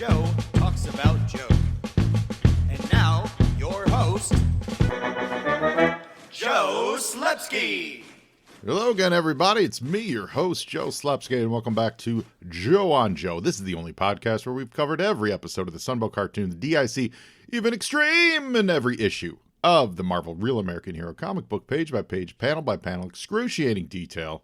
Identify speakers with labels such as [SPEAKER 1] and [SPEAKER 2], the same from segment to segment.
[SPEAKER 1] Joe talks about Joe. And now, your host, Joe Slepsky.
[SPEAKER 2] Hello again, everybody. It's me, your host, Joe Slepsky, and welcome back to Joe on Joe. This is the only podcast where we've covered every episode of the Sunbow cartoons, DIC, even Extreme, in every issue of the Marvel Real American Hero comic book, page by page, panel by panel, excruciating detail.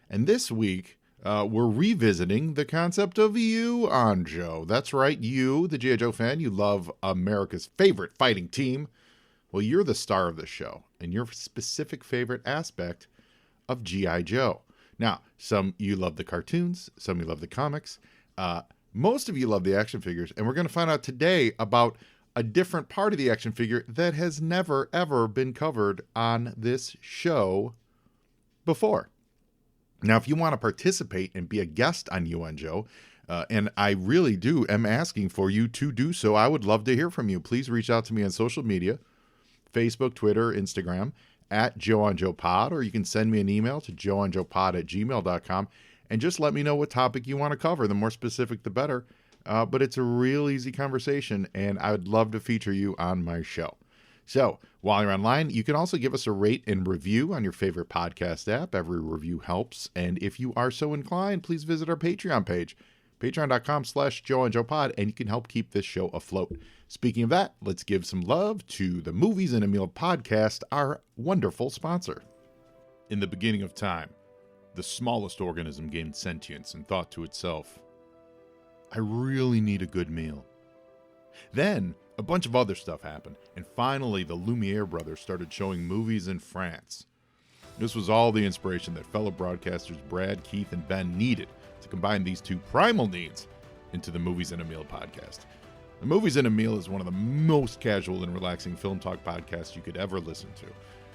[SPEAKER 2] And this week, we're revisiting the concept of you on Joe. That's right, you, the G.I. Joe fan, you love America's favorite fighting team. Well, you're the star of the show, and your specific favorite aspect of G.I. Joe. Now, some you love the cartoons, some you love the comics, most of you love the action figures, and we're going to find out today about a different part of the action figure that has never, ever been covered on this show before. Now, if you want to participate and be a guest on You on Joe, and I really am asking for you to do so, I would love to hear from you. Please reach out to me on social media, Facebook, Twitter, Instagram, at Joe on Joe Pod, or you can send me an email to joeonjoepod@gmail.com and just let me know what topic you want to cover. The more specific, the better. But it's a real easy conversation, and I would love to feature you on my show. So while you're online, you can also give us a rate and review on your favorite podcast app. Every review helps. And if you are so inclined, please visit our Patreon page, patreon.com/JoeandJoePod, and you can help keep this show afloat. Speaking of that, let's give some love to the Movies in a Meal podcast, our wonderful sponsor. In the beginning of time, the smallest organism gained sentience and thought to itself, I really need a good meal. Then, a bunch of other stuff happened, and finally the Lumiere brothers started showing movies in France. This was all the inspiration that fellow broadcasters Brad, Keith, and Ben needed to combine these two primal needs into the Movies in a Meal podcast. The Movies in a Meal is one of the most casual and relaxing film talk podcasts you could ever listen to.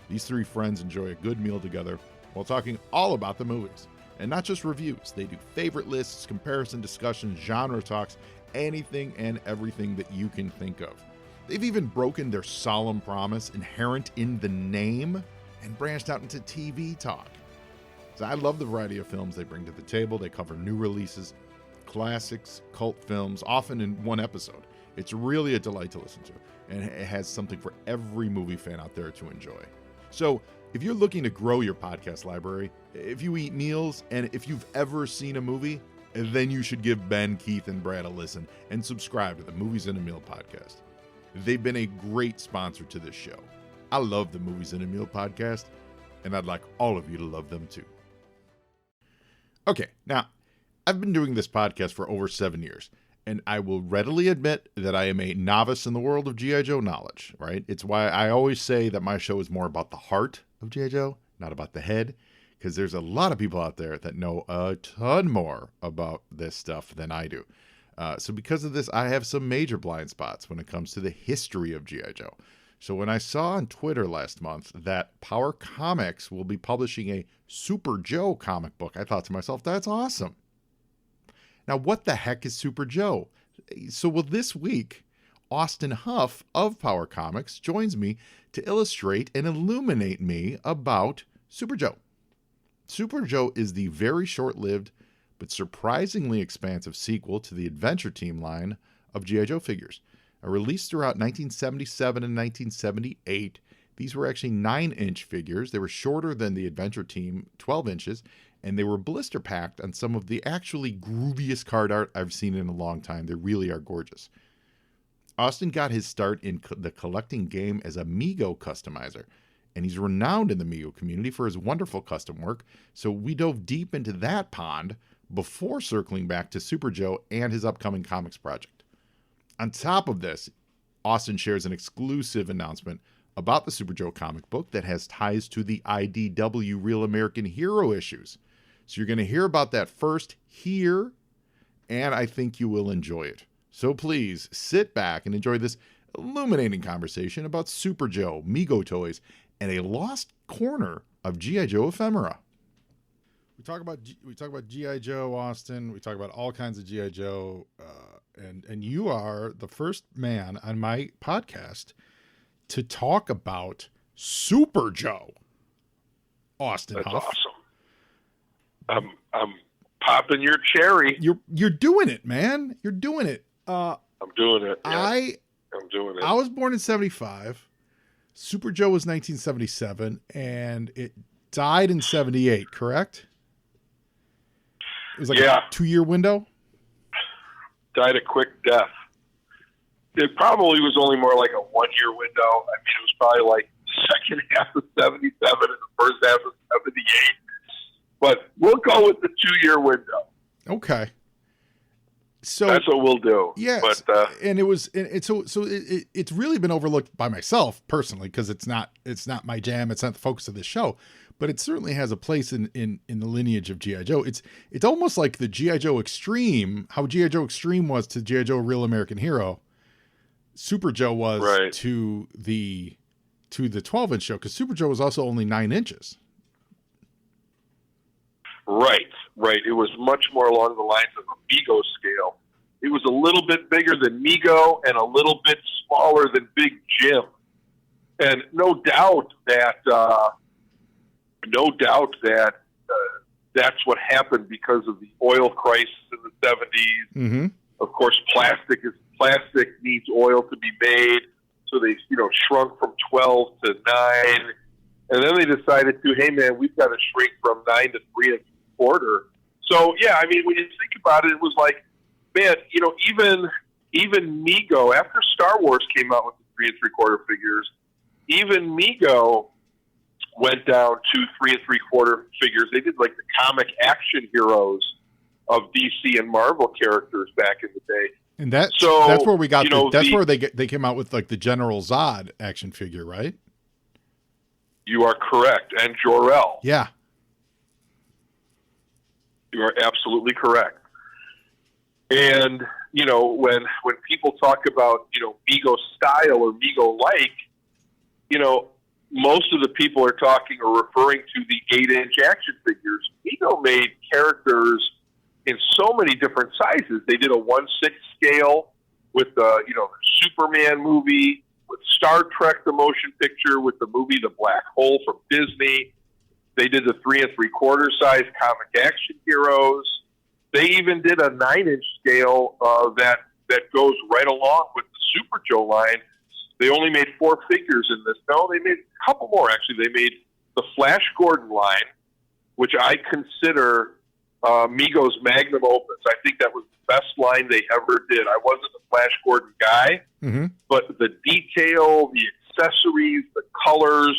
[SPEAKER 2] These three friends enjoy a good meal together while talking all about the movies. And not just reviews, they do favorite lists, comparison discussions, genre talks, anything and everything that you can think of. They've even broken their solemn promise inherent in the name and branched out into TV talk. So I love the variety of films they bring to the table. They cover new releases, classics, cult films, often in one episode. It's really a delight to listen to, and it has something for every movie fan out there to enjoy. So if you're looking to grow your podcast library, if you eat meals, and if you've ever seen a movie, then you should give Ben, Keith, and Brad a listen and subscribe to the Movies in a Meal podcast. They've been a great sponsor to this show. I love the Movies in a Meal podcast, and I'd like all of you to love them too. Okay, now, I've been doing this podcast for over 7 years, and I will readily admit that I am a novice in the world of G.I. Joe knowledge, right? It's why I always say that my show is more about the heart of G.I. Joe, not about the head, because there's a lot of people out there that know a ton more about this stuff than I do. So because of this, I have some major blind spots when it comes to the history of G.I. Joe. So when I saw on Twitter last month that Power Comics will be publishing a Super Joe comic book, I thought to myself, that's awesome. Now, what the heck is Super Joe? So, well, this week, Austin Hough of Power Comics joins me to illustrate and illuminate me about Super Joe. Super Joe is the very short-lived but surprisingly expansive sequel to the Adventure Team line of G.I. Joe figures. Released throughout 1977 and 1978, these were actually 9-inch figures. They were shorter than the Adventure Team, 12 inches, and they were blister packed on some of the actually grooviest card art I've seen in a long time. They really are gorgeous. Austin got his start in the collecting game as a MEGO customizer, and he's renowned in the MEGO community for his wonderful custom work, so we dove deep into that pond before circling back to Super Joe and his upcoming comics project. On top of this, Austin shares an exclusive announcement about the Super Joe comic book that has ties to the IDW Real American Hero issues. So you're going to hear about that first here, and I think you will enjoy it. So please sit back and enjoy this illuminating conversation about Super Joe, MEGO toys, and a lost corner of G.I. Joe ephemera. We talk about G.I. Joe, Austin. We talk about all kinds of G.I. Joe, and you are the first man on my podcast to talk about Super Joe. Austin
[SPEAKER 3] That's
[SPEAKER 2] Hough.
[SPEAKER 3] Awesome. I'm popping your cherry.
[SPEAKER 2] You're doing it, man. You're doing it.
[SPEAKER 3] I'm doing it. Yeah, I'm doing it.
[SPEAKER 2] I was born in 75. Super Joe was 1977, and it died in 78, correct? It was like a 2-year window?
[SPEAKER 3] Died a quick death. It probably was only more like a 1-year window. I mean, it was probably like the second half of 77 and the first half of 78. But we'll go with the 2-year window.
[SPEAKER 2] Okay. So
[SPEAKER 3] that's what we'll do.
[SPEAKER 2] Yeah. And it was, it's really been overlooked by myself personally, because it's not my jam. It's not the focus of this show, but it certainly has a place in the lineage of G.I. Joe. It's almost like the G.I. Joe Extreme, how G.I. Joe Extreme was to G.I. Joe Real American Hero. Super Joe was to the 12-inch show, because Super Joe was also only 9 inches.
[SPEAKER 3] Right. It was much more along the lines of a MEGO scale. It was a little bit bigger than MEGO and a little bit smaller than Big Jim. And no doubt that that's what happened because of the oil crisis in the 70s.
[SPEAKER 2] Mm-hmm.
[SPEAKER 3] Of course, plastic needs oil to be made, so they shrunk from 12 to 9, and then they decided to, hey man, we've got to shrink from 9 to 3 1/4. So yeah, I mean, when you think about it, it was like, man, even MEGO, after Star Wars came out with the 3 3/4 figures, even MEGO went down to 3 3/4 figures. They did like the comic action heroes of DC and Marvel characters back in the day.
[SPEAKER 2] And that's where we got where they came out with like the General Zod action figure, right?
[SPEAKER 3] You are correct. And Jor-El.
[SPEAKER 2] Yeah.
[SPEAKER 3] You are absolutely correct. And, when people talk about, MEGO style or MEGO-like, most of the people are talking or referring to the 8-inch action figures. MEGO made characters in so many different sizes. They did a 1/6 scale with the, Superman movie, with Star Trek, the motion picture, with the movie The Black Hole from Disney. They did the 3 3/4 size comic action heroes. They even did a 9-inch scale that goes right along with the Super Joe line. They only made 4 figures in this. No, they made a couple more, actually. They made the Flash Gordon line, which I consider MEGO's magnum opus. I think that was the best line they ever did. I wasn't a Flash Gordon guy, but the detail, the accessories, the colors,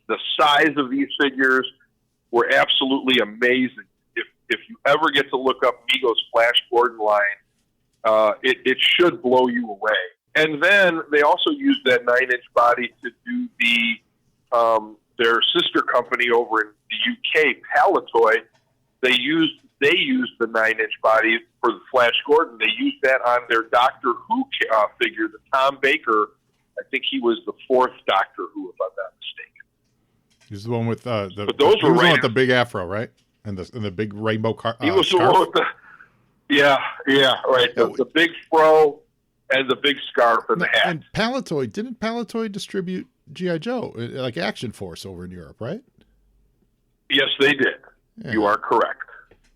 [SPEAKER 3] the size of these figures were absolutely amazing. If you ever get to look up MEGO's Flash Gordon line, it should blow you away. And then they also used that 9-inch body to do their sister company over in the UK, Palitoy. They used the 9-inch body for the Flash Gordon. They used that on their Doctor Who figure, the Tom Baker. I think he was the 4th Doctor Who, if I'm not mistaken.
[SPEAKER 2] He's the one with the
[SPEAKER 3] one
[SPEAKER 2] with the big afro, right? And the big rainbow car.
[SPEAKER 3] He was the one with the right. The big fro and the big scarf and the hat.
[SPEAKER 2] And Palitoy, didn't Palitoy distribute G.I. Joe, like Action Force, over in Europe, right?
[SPEAKER 3] Yes, they did. Yeah. You are correct.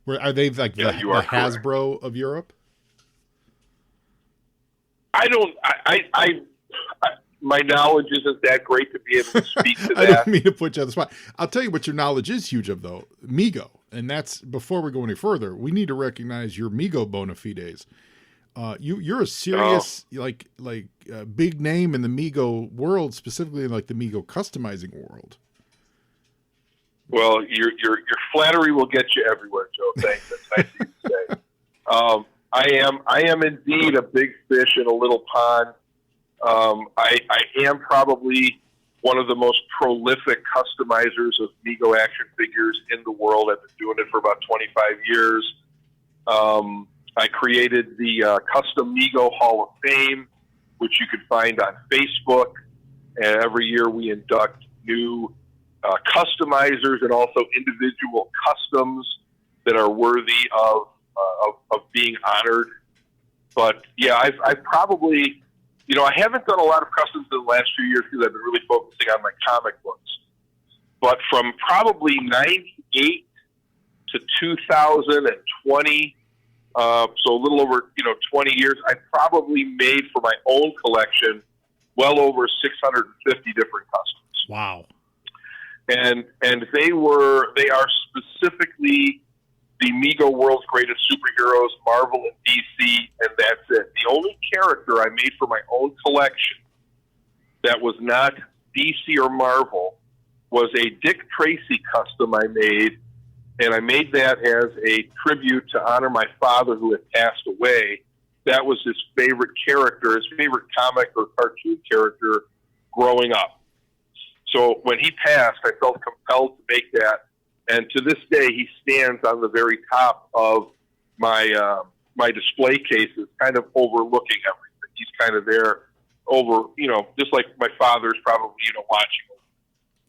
[SPEAKER 2] Are they like the Hasbro of Europe?
[SPEAKER 3] I don't. I my knowledge isn't that great to be able to speak to that.
[SPEAKER 2] I don't mean to put you on the spot. I'll tell you what your knowledge is huge of, though. MEGO. And that's, before we go any further, we need to recognize your MEGO bona fides. You're a serious, big name in the MEGO world, specifically in like the MEGO customizing world.
[SPEAKER 3] Well, your flattery will get you everywhere, Joe. Thanks. That's nice of you to say. I am indeed a big fish in a little pond. I am probably one of the most prolific customizers of MEGO action figures in the world. I've been doing it for about 25 years. I created the Custom MEGO Hall of Fame, which you can find on Facebook. And every year we induct new customizers and also individual customs that are worthy of being honored. But yeah, I've probably, I haven't done a lot of customs in the last few years because I've been really focusing on my comic books. But from probably 98 to 2020, So a little over 20 years. I probably made for my own collection well over 650 different customs.
[SPEAKER 2] Wow.
[SPEAKER 3] And they are specifically the MEGO World's Greatest Superheroes, Marvel and DC, and that's it. The only character I made for my own collection that was not DC or Marvel was a Dick Tracy custom I made, and I made that as a tribute to honor my father who had passed away. That was his favorite character, his favorite comic or cartoon character growing up. So when he passed, I felt compelled to make that. And to this day, he stands on the very top of my my display cases, kind of overlooking everything. He's kind of there over, just like my father's probably, watching.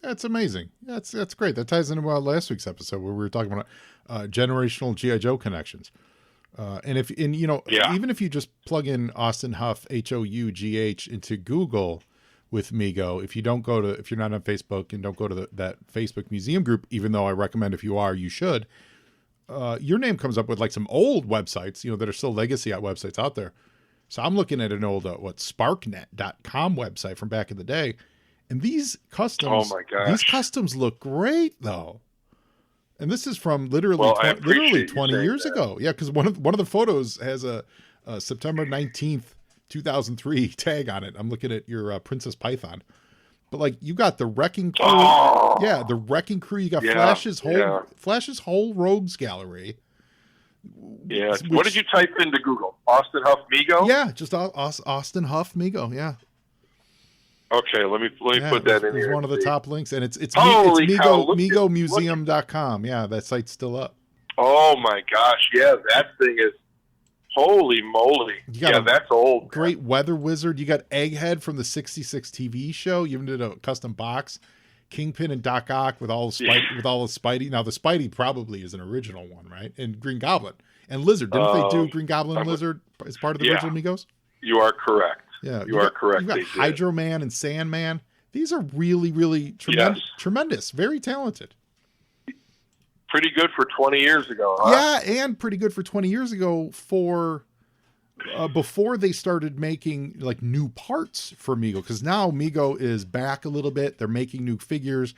[SPEAKER 2] That's amazing. That's great. That ties into last week's episode where we were talking about generational G.I. Joe connections. Even if you just plug in Austin Hough, Hough, into Google with MEGO, if you're not on Facebook and don't go to that Facebook museum group, even though I recommend if you are, you should, your name comes up with like some old websites, that are still legacy websites out there. So I'm looking at an old, sparknet.com website from back in the day. And these customs,
[SPEAKER 3] oh my gosh,
[SPEAKER 2] these customs look great though. And this is from literally 20 years ago. Yeah, because one of the photos has a September 19th, 2003 tag on it. I'm looking at your Princess Python. But like you got the Wrecking Crew.
[SPEAKER 3] Oh,
[SPEAKER 2] yeah, the Wrecking Crew. You got Flash's whole Rogues Gallery.
[SPEAKER 3] Yeah. What did you type into Google? Austin Hough MEGO?
[SPEAKER 2] Yeah, just Austin Hough MEGO. Yeah.
[SPEAKER 3] Okay, let me put that in here.
[SPEAKER 2] It's one of the top links, and it's
[SPEAKER 3] MEGO,
[SPEAKER 2] MEGOmuseum.com. Yeah, that site's still up.
[SPEAKER 3] Oh my gosh, yeah, that thing is holy moly. That's old.
[SPEAKER 2] Great Weather Wizard. You got Egghead from the 66 TV show. You even did a custom box. Kingpin and Doc Ock with all the Spidey. Now the Spidey probably is an original one, right? And Green Goblin and Lizard. Didn't they do Green Goblin and Lizard as part of the original MEGOs?
[SPEAKER 3] You are correct.
[SPEAKER 2] Yeah,
[SPEAKER 3] you are correct.
[SPEAKER 2] You got Hydro Man and Sandman. These are really, really tremendous. Very talented.
[SPEAKER 3] Pretty good for 20 years ago, huh?
[SPEAKER 2] Yeah, and pretty good for 20 years ago for before they started making like new parts for MEGO. Because now MEGO is back a little bit. They're making new figures.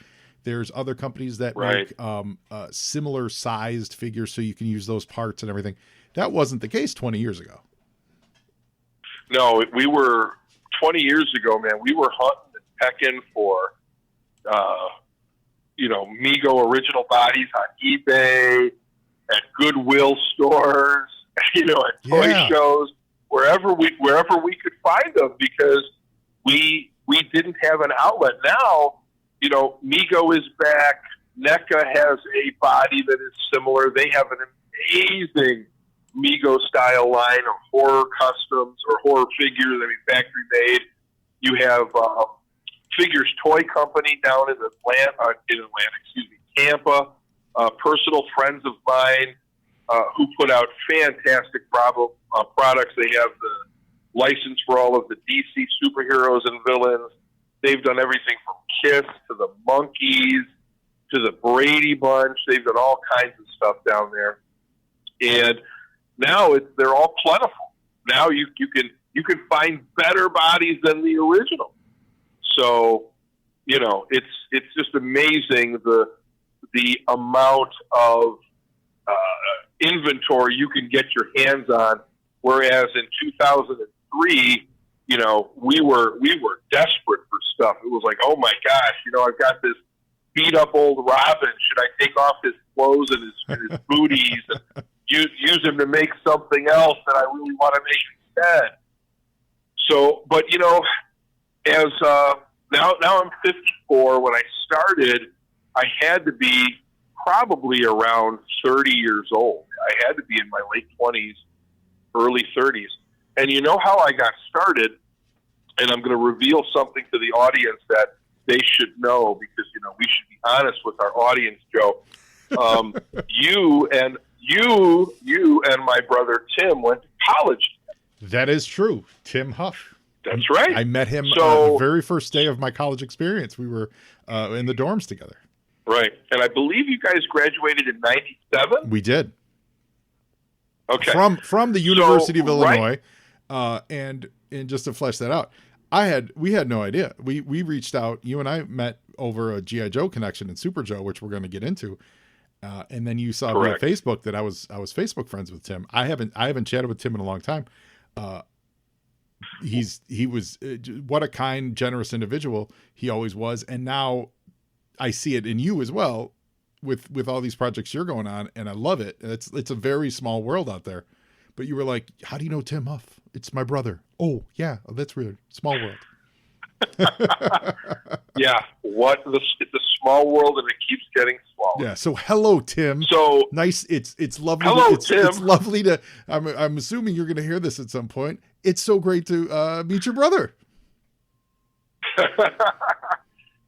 [SPEAKER 2] There's other companies that make similar sized figures so you can use those parts and everything. That wasn't the case 20 years ago.
[SPEAKER 3] No, we were 20 years ago, man. We were hunting and pecking for, MEGO original bodies on eBay, at Goodwill stores, at toy shows, wherever we could find them because we didn't have an outlet. Now, MEGO is back. NECA has a body that is similar. They have an amazing MEGO style line of horror customs or horror figures. Factory made. You have Figures Toy Company down in Tampa. Personal friends of mine who put out fantastic products. They have the license for all of the DC superheroes and villains. They've done everything from Kiss to the Monkees to the Brady Bunch. They've done all kinds of stuff down there, and now they're all plentiful. Now you can find better bodies than the original. So, it's just amazing the amount of inventory you can get your hands on. Whereas in 2003, we were desperate for stuff. It was like, oh my gosh, I've got this beat up old Robin. Should I take off his clothes and his booties and use him to make something else that I really want to make instead? So, but as now I'm 54. When I started, I had to be probably around 30 years old. I had to be in my late 20s, early 30s. And you know how I got started? And I'm going to reveal something to the audience that they should know because we should be honest with our audience, Joe. You and my brother Tim went to college.
[SPEAKER 2] That is true. Tim Hough.
[SPEAKER 3] That's right.
[SPEAKER 2] I met him the very first day of my college experience. We were in the dorms together.
[SPEAKER 3] Right. And I believe you guys graduated in 97?
[SPEAKER 2] We did.
[SPEAKER 3] Okay.
[SPEAKER 2] From the University of
[SPEAKER 3] right-
[SPEAKER 2] Illinois, and just to flesh that out, we had no idea. We reached out. You and I met over a GI Joe connection in Super Joe, which we're going to get into. And then you saw via
[SPEAKER 3] Correct.
[SPEAKER 2] Facebook that I was Facebook friends with Tim. I haven't chatted with Tim in a long time. He was what a kind, generous individual he always was, and now I see it in you as well with all these projects you're going on, and I love it. It's a very small world out there. But you were like, "How do you know Tim Hough? It's my brother." Oh yeah, that's weird. Small world.
[SPEAKER 3] Yeah, it's a small world, and it keeps getting smaller.
[SPEAKER 2] Yeah. So hello, Tim.
[SPEAKER 3] So
[SPEAKER 2] nice. It's lovely.
[SPEAKER 3] Hello,
[SPEAKER 2] Tim. It's
[SPEAKER 3] Tim.
[SPEAKER 2] lovely to. I'm assuming you're going to hear this at some point. It's so great to meet your brother.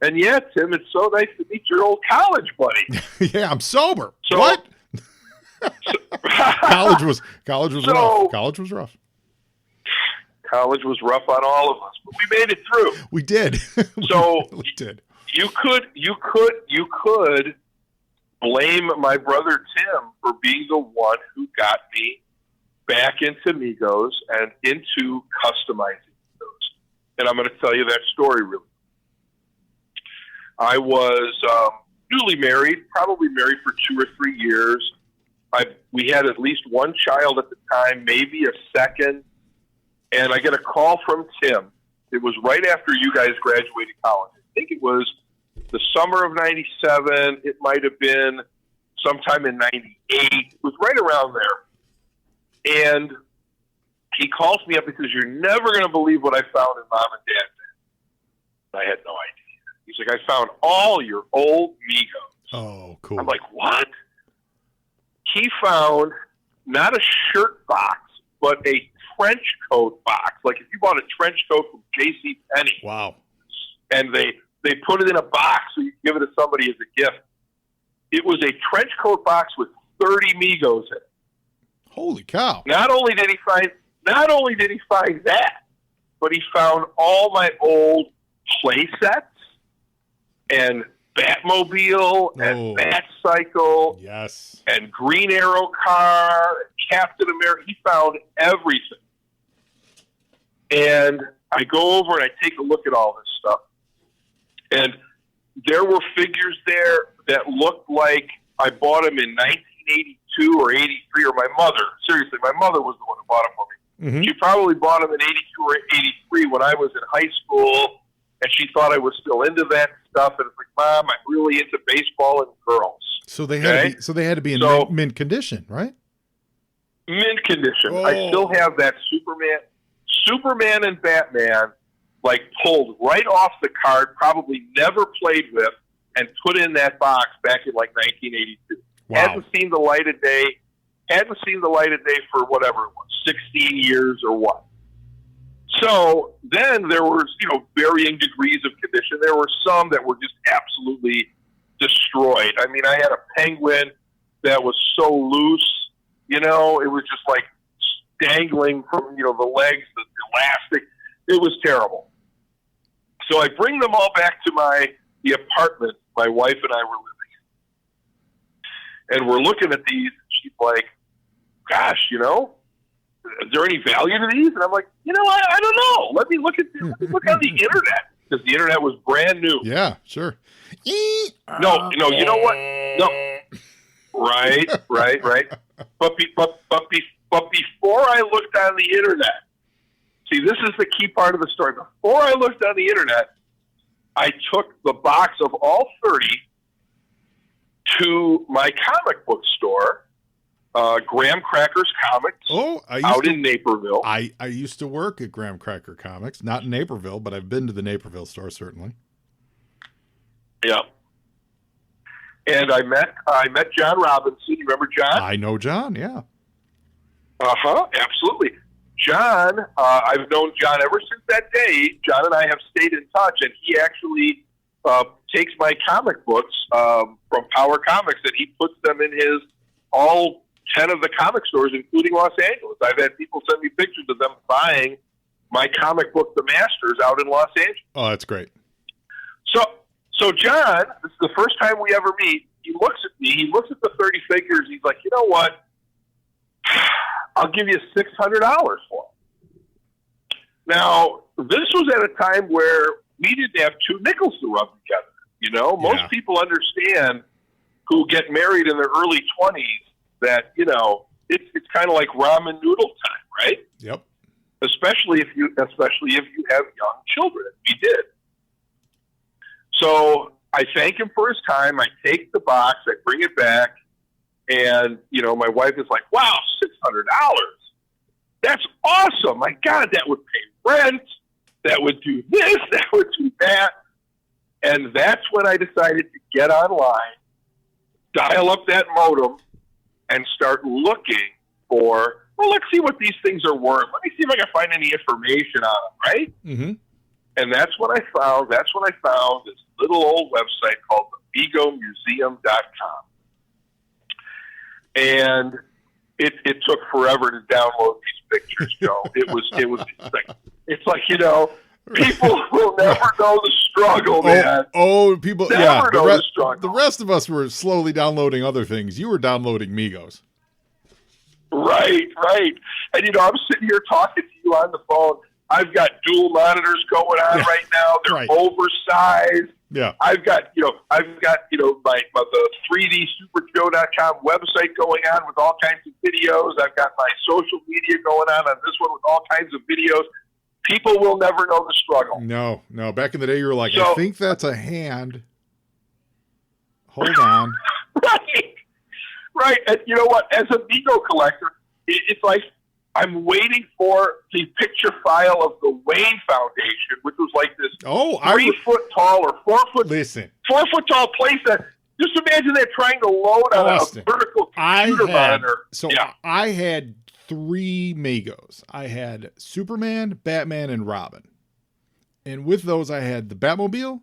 [SPEAKER 3] and yeah, Tim, it's so nice to meet your old college buddy.
[SPEAKER 2] Yeah, I'm sober.
[SPEAKER 3] So-
[SPEAKER 2] What? College was
[SPEAKER 3] So-
[SPEAKER 2] rough. College was rough.
[SPEAKER 3] College was rough on all of us, but we made it through.
[SPEAKER 2] We did.
[SPEAKER 3] So
[SPEAKER 2] we did.
[SPEAKER 3] you could blame my brother Tim for being the one who got me back into MEGOs and into customizing MEGOs. And I'm going to tell you that story really. I was newly married, probably married for 2 or 3 years. We had at least one child at the time, maybe a second. And I get a call from Tim. It was right after you guys graduated college. I think it was the summer of 97. It might have been sometime in 98. It was right around there. And he calls me up and says, "You're never going to believe what I found in Mom and Dad's bed." I had no idea. He's like, "I found all your old MEGOs."
[SPEAKER 2] Oh, cool.
[SPEAKER 3] I'm like, "What?" He found not a shirt box, but a trench coat box. Like if you bought a trench coat from J.C. Penney,
[SPEAKER 2] Wow.
[SPEAKER 3] and they put it in a box so you can give it to somebody as a gift. It was a trench coat box with 30 MEGOs in it.
[SPEAKER 2] Holy cow.
[SPEAKER 3] Not only did he find that, but he found all my old play sets and Batmobile and Batcycle
[SPEAKER 2] Yes.
[SPEAKER 3] and Green Arrow car, and Captain America. He found everything. And I go over and I take a look at all this stuff. And there were figures there that looked like I bought them in 1982 or 83, or my mother. Seriously, my mother was the one who bought them for me.
[SPEAKER 2] Mm-hmm.
[SPEAKER 3] She probably bought them in 82 or 83 when I was in high school, and she thought I was still into that stuff. And it's like, "Mom, I'm really into baseball and girls."
[SPEAKER 2] So they had to be in mint condition, right?
[SPEAKER 3] Mint condition.
[SPEAKER 2] Oh.
[SPEAKER 3] I still have that Superman and Batman, like pulled right off the card, probably never played with, and put in that box back in like 1982.
[SPEAKER 2] Wow.
[SPEAKER 3] Hadn't seen the light of day for whatever it was, 16 years or what. So then there was, varying degrees of condition. There were some that were just absolutely destroyed. I mean, I had a penguin that was so loose, it was just like dangling from, the legs, the elastic. It was terrible. So I bring them all back to the apartment my wife and I were living in. And we're looking at these, and she's like, "Gosh, is there any value to these?" And I'm like, I don't know. Let me look at this. Let me look on the internet, because the internet was brand new.
[SPEAKER 2] Yeah, sure.
[SPEAKER 3] No, you know what? No. Right. But before I looked on the internet, see, this is the key part of the story. Before I looked on the internet, I took the box of all 30 to my comic book store, Graham Cracker's Comics, in Naperville.
[SPEAKER 2] I used to work at Graham Cracker Comics, not in Naperville, but I've been to the Naperville store, certainly.
[SPEAKER 3] Yeah. And I met John Robinson. You remember John?
[SPEAKER 2] I know John, yeah.
[SPEAKER 3] Absolutely. John, I've known John ever since that day. John and I have stayed in touch, and he actually takes my comic books from Power Comics, and he puts them in all 10 of the comic stores, including Los Angeles. I've had people send me pictures of them buying my comic book, The Masters, out in Los Angeles.
[SPEAKER 2] Oh, that's great.
[SPEAKER 3] So John, this is the first time we ever meet. He looks at me. He looks at the 30 figures. He's like, "You know what? I'll give you $600 for it. Now, this was at a time where we didn't have two nickels to rub together. You know, most people understand who get married in their early 20s that, you know, it's kind of like ramen noodle time, right?
[SPEAKER 2] Yep.
[SPEAKER 3] Especially if you have young children. We did. So I thank him for his time. I take the box, I bring it back, and, you know, my wife is like, wow, $600. That's awesome. My God, that would pay rent. That would do this. That would do that. And that's when I decided to get online, dial up that modem, and start looking for, well, let's see what these things are worth. Let me see if I can find any information on them, right?
[SPEAKER 2] Mm-hmm.
[SPEAKER 3] And that's what I found. That's when I found this little old website called the MEGOmuseum.com. And it took forever to download these pictures, Joe. It's like, you know, people will never know the struggle, man.
[SPEAKER 2] People
[SPEAKER 3] never know the struggle.
[SPEAKER 2] The rest of us were slowly downloading other things. You were downloading MEGOs.
[SPEAKER 3] Right. And, you know, I'm sitting here talking to you on the phone. I've got dual monitors going on right now. They're oversized.
[SPEAKER 2] Yeah.
[SPEAKER 3] I've got the 3dsuperjoe.com website going on with all kinds of videos. I've got my social media going on this one with all kinds of videos. People will never know the struggle.
[SPEAKER 2] No. Back in the day, you were like, I think that's a hand. Hold on.
[SPEAKER 3] Right. And you know what? As a MEGO collector, it's like I'm waiting for the picture file of the Wayne Foundation, which was like this 3 foot tall or 4 foot.
[SPEAKER 2] Listen,
[SPEAKER 3] 4 foot tall place that. Just imagine that trying to load on a vertical computer monitor.
[SPEAKER 2] I had 3 MEGOs. I had Superman, Batman, and Robin. And with those, I had the Batmobile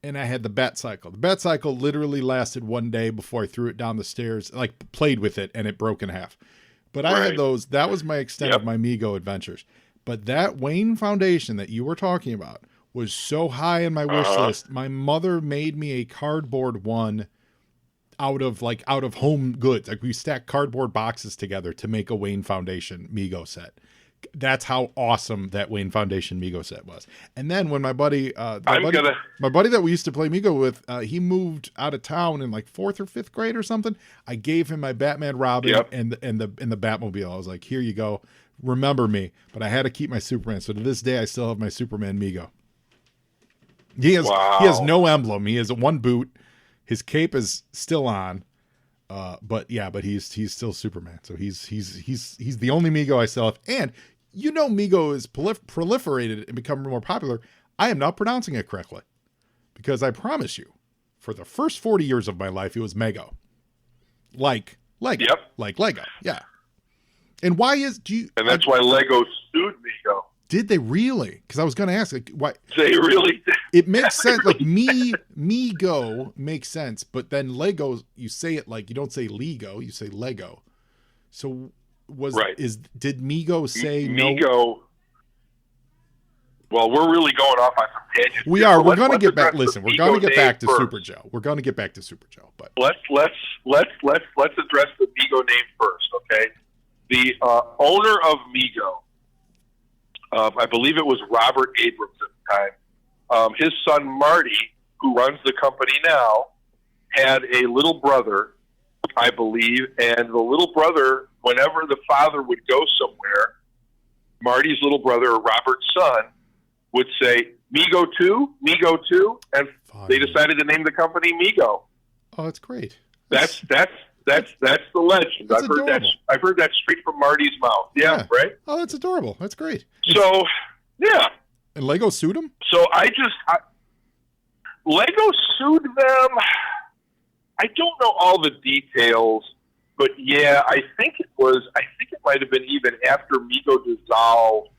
[SPEAKER 2] and I had the Batcycle. The Batcycle literally lasted one day before I threw it down the stairs, like played with it, and it broke in half. But I had those. That was my extent of my MEGO adventures. But that Wayne Foundation that you were talking about was so high in my wish list. My mother made me a cardboard one out of home goods. Like we stacked cardboard boxes together to make a Wayne Foundation MEGO set. That's how awesome that Wayne Foundation MEGO set was. And then when my buddy that we used to play MEGO with, he moved out of town in like 4th or 5th grade or something. I gave him my Batman Robin and the Batmobile. I was like, here you go. Remember me. But I had to keep my Superman. So to this day, I still have my Superman MEGO. He has no emblem. He has one boot. His cape is still on. But he's still Superman. So he's the only MEGO I still have. And you know, MEGO is proliferated and become more popular. I am not pronouncing it correctly because I promise you, for the first 40 years of my life, it was MEGO, like Lego, like Lego. Yeah. And why is And
[SPEAKER 3] that's why Lego sued MEGO.
[SPEAKER 2] Did they really? Because I was going to ask, like, why
[SPEAKER 3] they really did.
[SPEAKER 2] It makes sense. Like MEGO makes sense, but then Lego, you say it like you don't say Lego, you say Lego. So did MEGO say
[SPEAKER 3] MEGO? Well, we're really going off on some tangents.
[SPEAKER 2] We are. We're going to get back. Listen, we're going to get back to Super Joe. We're going to get back to Super Joe. But
[SPEAKER 3] let's address the MEGO name first, okay? The owner of MEGO. I believe it was Robert Abrams at the time. His son, Marty, who runs the company now, had a little brother, I believe, and the little brother, whenever the father would go somewhere, Marty's little brother, or Robert's son, would say, MEGO 2, MEGO 2, and they decided to name the company MEGO.
[SPEAKER 2] Oh, that's great.
[SPEAKER 3] That's the legend. I've heard that straight from Marty's mouth. Yeah, right?
[SPEAKER 2] Oh, that's adorable. That's great.
[SPEAKER 3] So, yeah.
[SPEAKER 2] And Lego sued him?
[SPEAKER 3] So Lego sued them. I don't know all the details, but yeah, I think it might have been even after MEGO dissolved,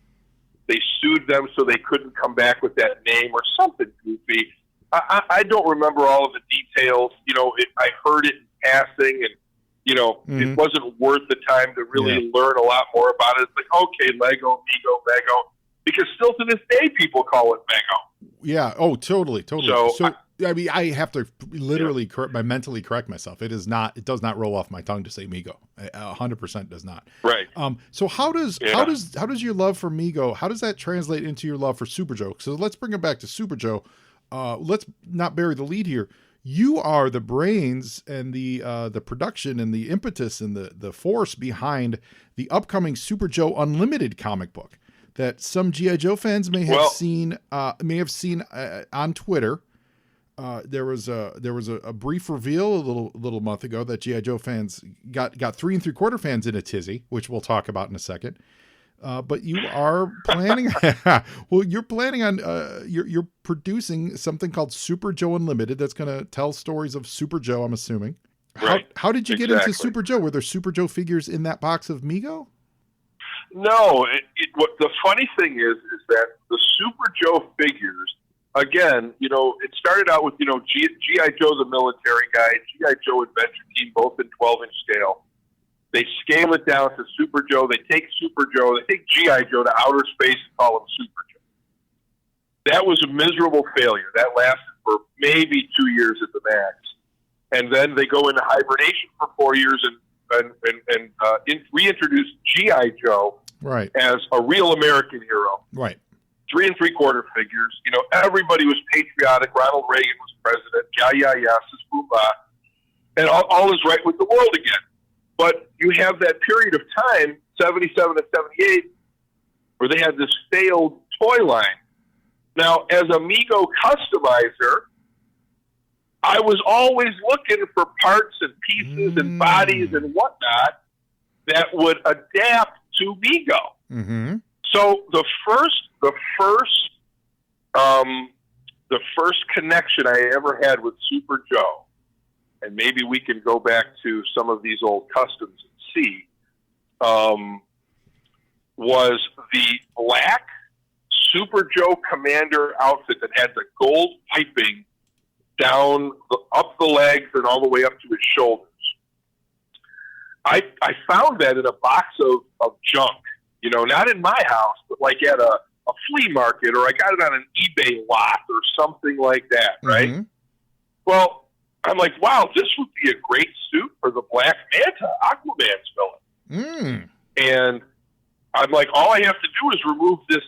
[SPEAKER 3] they sued them so they couldn't come back with that name or something goofy. I don't remember all of the details. You know, I heard it in passing, and you know, it wasn't worth the time to really learn a lot more about it. It's like, okay, Lego, MEGO, MEGO, because still to this day people call it MEGO.
[SPEAKER 2] Yeah. Oh, totally.
[SPEAKER 3] So
[SPEAKER 2] I mean, I have to literally mentally correct myself. It does not roll off my tongue to say MEGO. 100% does not.
[SPEAKER 3] Right.
[SPEAKER 2] So how does your love for MEGO, how does that translate into your love for Super Joe? So let's bring it back to Super Joe. Let's not bury the lead here. You are the brains and the production and the impetus and the force behind the upcoming Super Joe Unlimited comic book that some G.I. Joe fans may have seen on Twitter. There was a brief reveal a little month ago that G.I. Joe fans got 3 3/4 fans in a tizzy, which we'll talk about in a second. But you are planning. Well, you're planning on you're producing something called Super Joe Unlimited that's going to tell stories of Super Joe. I'm assuming.
[SPEAKER 3] Right.
[SPEAKER 2] How did you get into Super Joe? Were there Super Joe figures in that box of MEGO?
[SPEAKER 3] No. What the funny thing is that the Super Joe figures, again, it started out with G.I. Joe the military guy, G.I. Joe Adventure Team, both in 12-inch scale. They scale it down to Super Joe. They take Super Joe. They take G.I. Joe to outer space and call him Super Joe. That was a miserable failure. That lasted for maybe 2 years at the max. And then they go into hibernation for 4 years and reintroduce G.I. Joe as a real American hero.
[SPEAKER 2] Right.
[SPEAKER 3] 3 3/4 figures. Everybody was patriotic. Ronald Reagan was president. And all is right with the world again. But you have that period of time, 77 and 78, where they had this failed toy line. Now, as a MEGO customizer, I was always looking for parts and pieces and bodies and whatnot that would adapt to MEGO.
[SPEAKER 2] Mm-hmm.
[SPEAKER 3] So the first connection I ever had with Super Joe, and maybe we can go back to some of these old customs and see, was the black Super Joe Commander outfit that had the gold piping up the legs and all the way up to his shoulders. I found that in a box of junk, not in my house, but like at a flea market, or I got it on an eBay lot or something like that, right?
[SPEAKER 2] Mm-hmm.
[SPEAKER 3] Well, I'm like, wow, this would be a great suit for the Black Manta, Aquaman's villain. And I'm like, all I have to do is remove this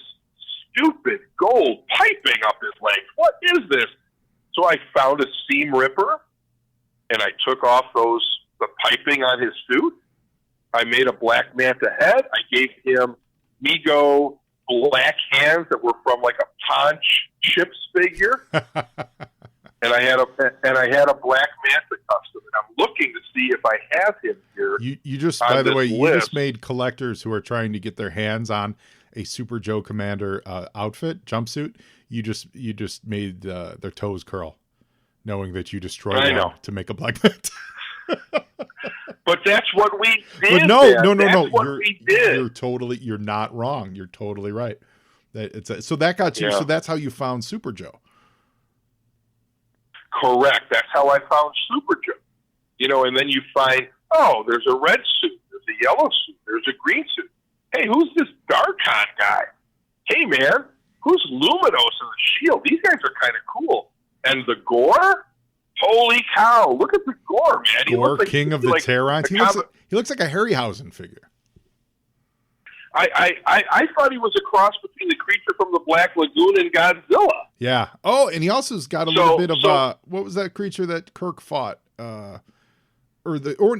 [SPEAKER 3] stupid gold piping up his legs. What is this? So I found a seam ripper, and I took off the piping on his suit. I made a Black Manta head. I gave him MEGO black hands that were from like a Ponch Chips figure. And I had a Black Manta custom, and I'm looking to see if I have him here.
[SPEAKER 2] You just, by the way, you just made collectors who are trying to get their hands on a Super Joe Commander outfit jumpsuit. You just made their toes curl, knowing that you destroyed them to make a Black Manta.
[SPEAKER 3] But that's what we did.
[SPEAKER 2] But no. You're not wrong. You're totally right. So that got you. Yeah. So that's how you found Super Joe.
[SPEAKER 3] Correct. That's how I found Super Joe. And then you find, there's a red suit, there's a yellow suit, there's a green suit. Hey, who's this Darkon guy? Hey, man, who's Luminos and the Shield? These guys are kind of cool. And the Gore? Holy cow! Look at the Gore, man.
[SPEAKER 2] Gore, King of the Terrans. He looks like a Harryhausen figure.
[SPEAKER 3] I thought he was a cross between the creature from the Black Lagoon and Godzilla.
[SPEAKER 2] Yeah. Oh, and he also's got a little bit of what was that creature that Kirk fought? The Gorn.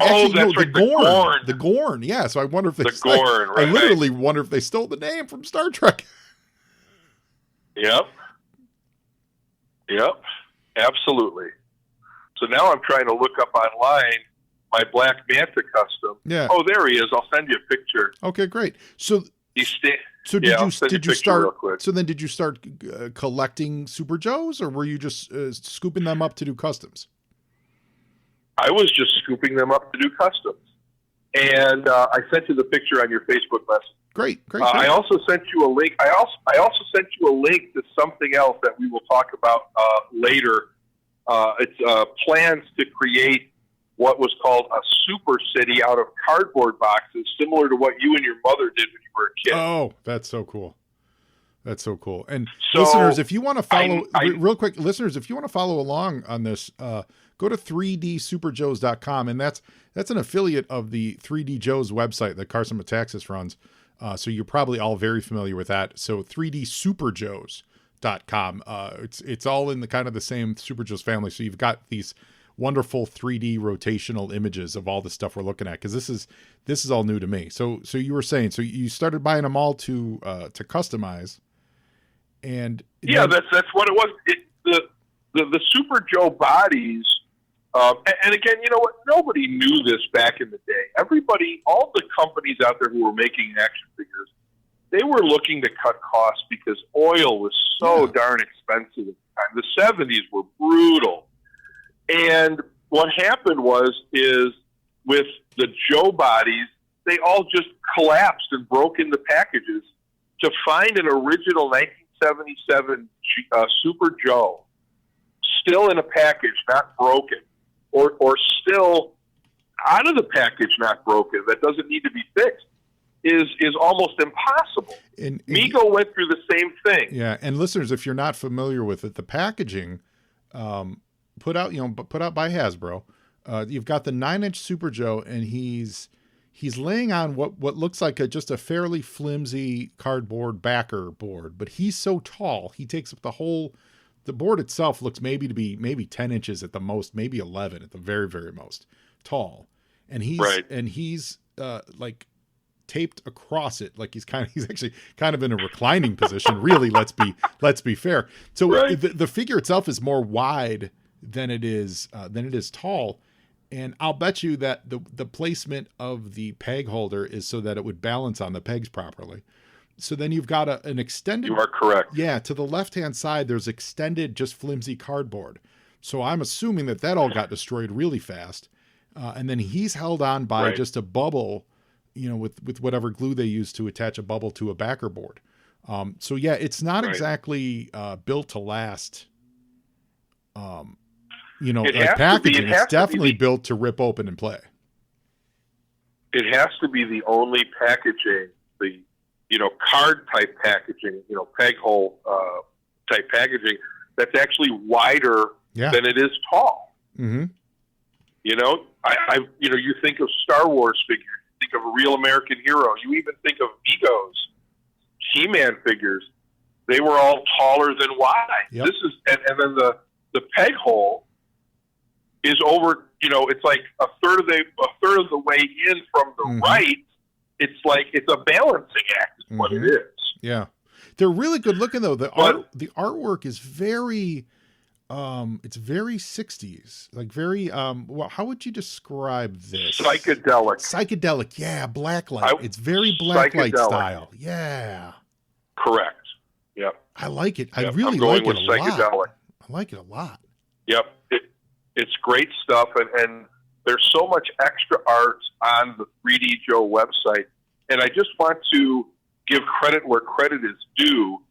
[SPEAKER 2] The Gorn. Yeah. So I wonder if I literally wonder if they stole the name from Star Trek.
[SPEAKER 3] Yep. Absolutely. So now I'm trying to look up online my Black Manta custom.
[SPEAKER 2] Yeah.
[SPEAKER 3] Oh, there he is. I'll send you a picture.
[SPEAKER 2] Okay, great. So did you start? So then, did you start collecting Super Joes, or were you just scooping them up to do customs?
[SPEAKER 3] I was just scooping them up to do customs, and I sent you the picture on your Facebook message.
[SPEAKER 2] Great.
[SPEAKER 3] I also sent you a link. I also sent you a link to something else that we will talk about later. It's plans to create what was called a super city out of cardboard boxes, similar to what you and your mother did when you were a kid.
[SPEAKER 2] Oh, that's so cool. That's so cool. And
[SPEAKER 3] So
[SPEAKER 2] listeners, if you want to follow,
[SPEAKER 3] I-
[SPEAKER 2] real quick, listeners, if you want to follow along on this, go to 3dsuperjoes.com. And that's an affiliate of the 3D Joe's website that Carson Metaxas runs. So you're probably all very familiar with that. So 3dsuperjoes.com. It's all in the kind of the same Super Joe's family. So you've got these wonderful 3D rotational images of all the stuff we're looking at, because this is all new to me. So you were saying, so you started buying them all to customize, and
[SPEAKER 3] yeah, that's what it was. The Super Joe bodies, and again, you know what? Nobody knew this back in the day. Everybody, all the companies out there who were making action figures, they were looking to cut costs because oil was so darn expensive at the time. The 70s were brutal. And what happened is with the Joe bodies, they all just collapsed and broke into packages. To find an original 1977 Super Joe still in a package, not broken, or still out of the package, not broken, that doesn't need to be fixed, is almost impossible.
[SPEAKER 2] And
[SPEAKER 3] MEGO went through the same thing.
[SPEAKER 2] Yeah, and listeners, if you're not familiar with it, the packaging put out by Hasbro, you've got the 9-inch Super Joe, and he's laying on what looks like just a fairly flimsy cardboard backer board, but he's so tall, he takes up the board itself looks maybe 10 inches at the most, maybe 11 at the very, very most tall. And he's like taped across it, like he's actually kind of in a reclining position. Really, let's be fair. So the figure itself is more wide than it is tall, and I'll bet you that the placement of the peg holder is so that it would balance on the pegs properly. So then you've got an extended.
[SPEAKER 3] You are correct.
[SPEAKER 2] Yeah, to the left-hand side, there's extended, just flimsy cardboard. So I'm assuming that all got destroyed really fast, and then he's held on by just a bubble, with whatever glue they use to attach a bubble to a backer board. So yeah, it's not exactly built to last. Like packaging. It's definitely built to rip open and play.
[SPEAKER 3] It has to be the only packaging, card type packaging, peg hole type packaging that's actually wider than it is tall.
[SPEAKER 2] Mm-hmm.
[SPEAKER 3] You think of Star Wars figures, you think of a Real American Hero, you even think of MEGO's He-Man figures. They were all taller than wide.
[SPEAKER 2] Yep.
[SPEAKER 3] This is, and then the peg hole is over, it's like a third of the way in from the right. It's like it's a balancing act is what it is.
[SPEAKER 2] Yeah. They're really good looking though. The artwork is very it's very 60s. Like very how would you describe this? Psychedelic. Yeah, blacklight. It's very blacklight style. Yeah.
[SPEAKER 3] Correct. Yep.
[SPEAKER 2] I like it. I
[SPEAKER 3] Yep.
[SPEAKER 2] really
[SPEAKER 3] I'm going
[SPEAKER 2] like it
[SPEAKER 3] with
[SPEAKER 2] a
[SPEAKER 3] psychedelic.
[SPEAKER 2] lot. I like it a lot.
[SPEAKER 3] Yep. It's great stuff, and there's so much extra art on the 3D Joe website. And I just want to give credit where credit is due.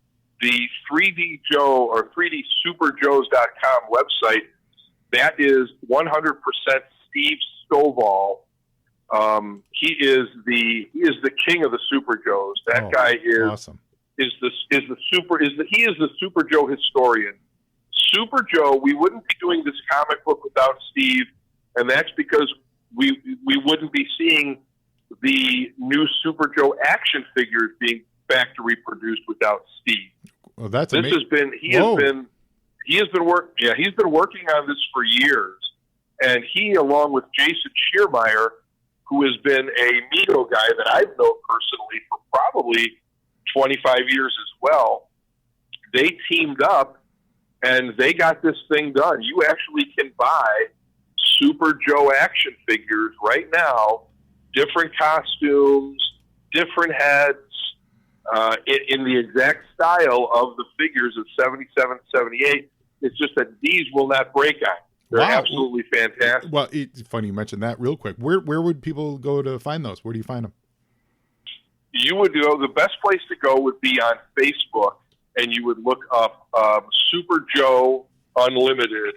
[SPEAKER 3] The 3D Joe or 3dsuperjoes.com website, that is 100% Steve Stovall. He is the king of the Super Joes. That guy is
[SPEAKER 2] awesome.
[SPEAKER 3] He is the Super Joe historian. Super Joe, we wouldn't be doing this comic book without Steve, and that's because we wouldn't be seeing the new Super Joe action figures being factory produced without Steve.
[SPEAKER 2] Well, that's
[SPEAKER 3] He's
[SPEAKER 2] amazing.
[SPEAKER 3] He's been working on this for years, and he, along with Jason Schiermeyer, who has been a MEGO guy that I've known personally for probably 25 years as well, they teamed up and they got this thing done. You actually can buy Super Joe action figures right now, different costumes, different heads, in the exact style of the figures of 77, 78. It's just that these will not break on. They're absolutely fantastic.
[SPEAKER 2] Well, it's funny you mentioned that real quick. Where would people go to find those? Where do you find them?
[SPEAKER 3] You would go, the best place to go would be on Facebook, and you would look up Super Joe Unlimited,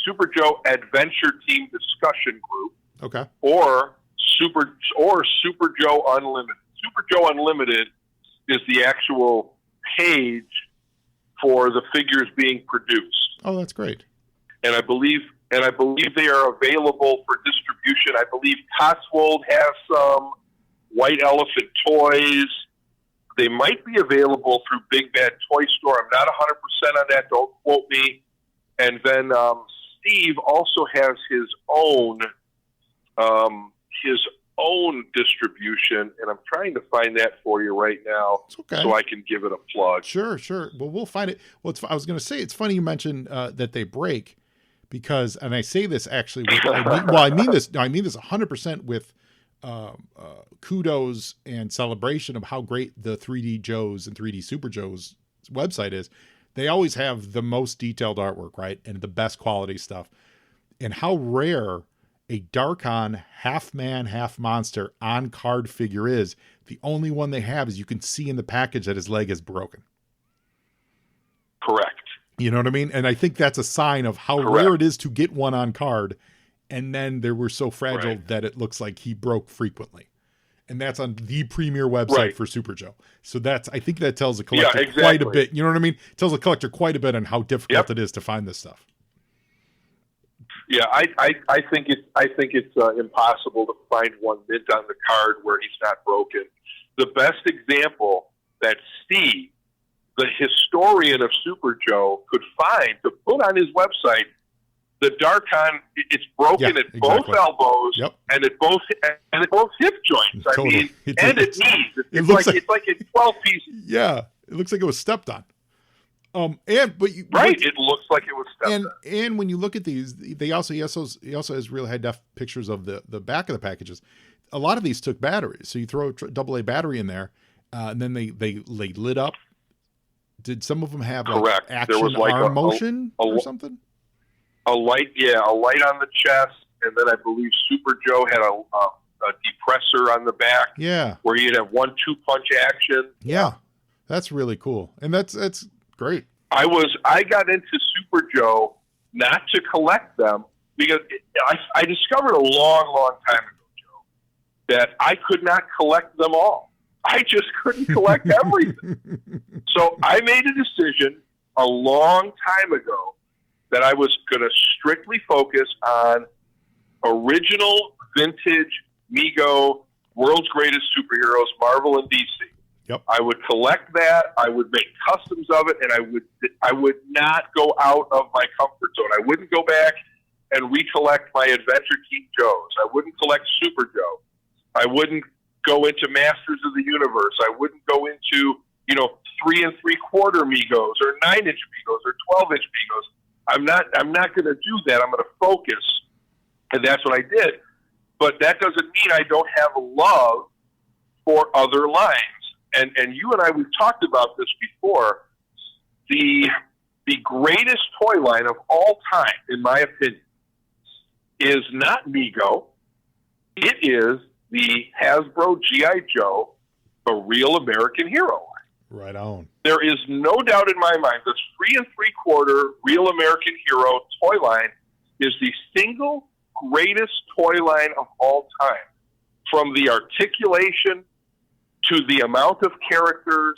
[SPEAKER 3] Super Joe Adventure Team Discussion Group.
[SPEAKER 2] Okay.
[SPEAKER 3] Or Super Joe Unlimited. Super Joe Unlimited is the actual page for the figures being produced.
[SPEAKER 2] Oh, that's great.
[SPEAKER 3] And I believe they are available for distribution. I believe Cotswold has some, White Elephant Toys. They might be available through Big Bad Toy Store. I'm not 100% on that. Don't quote me. And then Steve also has his own distribution, and I'm trying to find that for you right now, so I can give it a plug.
[SPEAKER 2] Sure. Well, we'll find it. Well, I was going to say, it's funny you mentioned that they break, because, and I say this actually, I mean this 100% with kudos and celebration of how great the 3D Joe's and 3D Super Joe's website is. They always have the most detailed artwork, right? And the best quality stuff. And how rare a Darkon half man, half monster on card figure is. The only one they have is you can see in the package that his leg is broken.
[SPEAKER 3] Correct.
[SPEAKER 2] You know what I mean? And I think that's a sign of how rare it is to get one on card. And then they were so fragile that it looks like he broke frequently. And that's on the premier website for Super Joe. So I think that tells the collector quite a bit. You know what I mean? It tells the collector quite a bit on how difficult it is to find this stuff.
[SPEAKER 3] Yeah, I think it's impossible to find one mint on the card where he's not broken. The best example that Steve, the historian of Super Joe, could find to put on his website, the Darkon, it's broken at both elbows and at both hip joints. I mean, and at knees. It's like in 12 pieces.
[SPEAKER 2] Yeah, it looks like it was stepped on.
[SPEAKER 3] It looks like it was stepped on.
[SPEAKER 2] And when you look at these, he also has real high def pictures of the back of the packages. A lot of these took batteries, so you throw a AA battery in there, and then they lit up. Did some of them have action arm motion or something?
[SPEAKER 3] A light on the chest, and then I believe Super Joe had a depressor on the back.
[SPEAKER 2] Yeah,
[SPEAKER 3] where you'd have 1-2 punch action.
[SPEAKER 2] Yeah, that's really cool, and that's great.
[SPEAKER 3] I got into Super Joe not to collect them because I discovered a long time ago, Joe, that I could not collect them all. I just couldn't collect everything. So I made a decision a long time ago that I was going to strictly focus on original, vintage, MEGO, world's greatest superheroes, Marvel and DC.
[SPEAKER 2] Yep.
[SPEAKER 3] I would collect that. I would make customs of it, and I would not go out of my comfort zone. I wouldn't go back and recollect my Adventure King Joes. I wouldn't collect Super Joe. I wouldn't go into Masters of the Universe. I wouldn't go into 3 3/4 MEGOs or 9-inch MEGOs or 12-inch MEGOs. I'm not going to do that. I'm going to focus, and that's what I did. But that doesn't mean I don't have a love for other lines. And you and I, we've talked about this before. The greatest toy line of all time, in my opinion, is not MEGO. It is the Hasbro G.I. Joe, a Real American Hero line.
[SPEAKER 2] Right on.
[SPEAKER 3] There is no doubt in my mind that 3 3/4 Real American Hero toy line is the single greatest toy line of all time. From the articulation to the amount of characters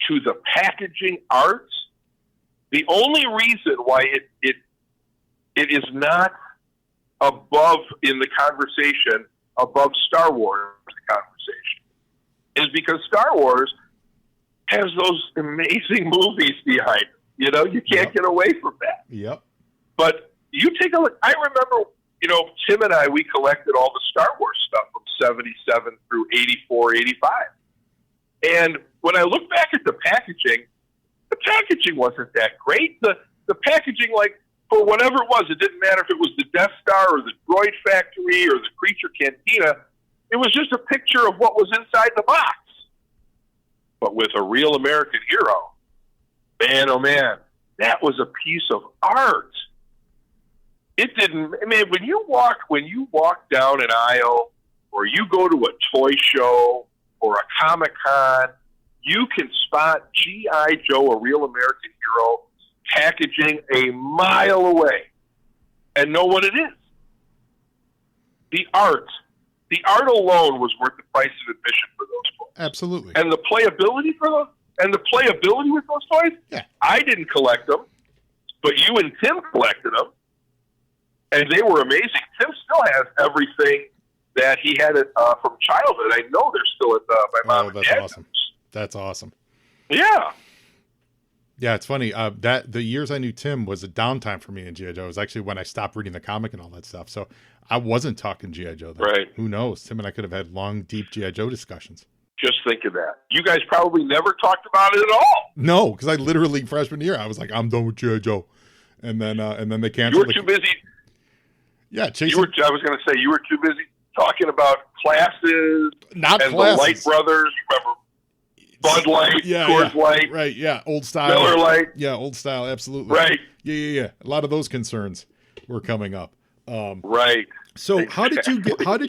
[SPEAKER 3] to the packaging arts, the only reason why it is not above in the conversation, above Star Wars conversation, is because Star Wars has those amazing movies behind it. You can't get away from that.
[SPEAKER 2] Yep.
[SPEAKER 3] But you take a look. I remember, Tim and I, we collected all the Star Wars stuff from 77 through 84, 85. And when I look back at the packaging wasn't that great. The packaging, for whatever it was, it didn't matter if it was the Death Star or the Droid Factory or the Creature Cantina. It was just a picture of what was inside the box. But with a Real American Hero, man, oh man, that was a piece of art. It didn't. I mean, when you walk down an aisle, or you go to a toy show or a Comic-Con, you can spot G.I. Joe, a Real American Hero, packaging a mile away, and know what it is. The art alone was worth the price of admission for those folks.
[SPEAKER 2] Absolutely.
[SPEAKER 3] And the playability for those, And the playability with those toys,
[SPEAKER 2] Yeah.
[SPEAKER 3] I didn't collect them, but you and Tim collected them, and they were amazing. Tim still has everything that he had from childhood. I know they're still at my mom and
[SPEAKER 2] that's
[SPEAKER 3] dad's.
[SPEAKER 2] awesome. That's awesome.
[SPEAKER 3] Yeah.
[SPEAKER 2] Yeah, it's funny. That the years I knew Tim was a downtime for me in G.I. Joe. It was actually when I stopped reading the comic and all that stuff. So I wasn't talking G.I. Joe then.
[SPEAKER 3] Right.
[SPEAKER 2] Who knows? Tim and I could have had long, deep G.I. Joe discussions.
[SPEAKER 3] Just think of that. You guys probably never talked about it at all.
[SPEAKER 2] No, because I literally freshman year I was like, I'm done with G.I. Joe, and then they
[SPEAKER 3] You
[SPEAKER 2] canceled.
[SPEAKER 3] were too busy.
[SPEAKER 2] Yeah, chasing.
[SPEAKER 3] I was going to say you were too busy talking about classes
[SPEAKER 2] Not
[SPEAKER 3] and
[SPEAKER 2] classes.
[SPEAKER 3] the Light Brothers. Remember Bud Light, Coors Light,
[SPEAKER 2] right? Yeah, old style.
[SPEAKER 3] Miller Light,
[SPEAKER 2] Yeah, old style. Absolutely.
[SPEAKER 3] right?
[SPEAKER 2] Yeah. A lot of those concerns were coming up.
[SPEAKER 3] Right.
[SPEAKER 2] So how did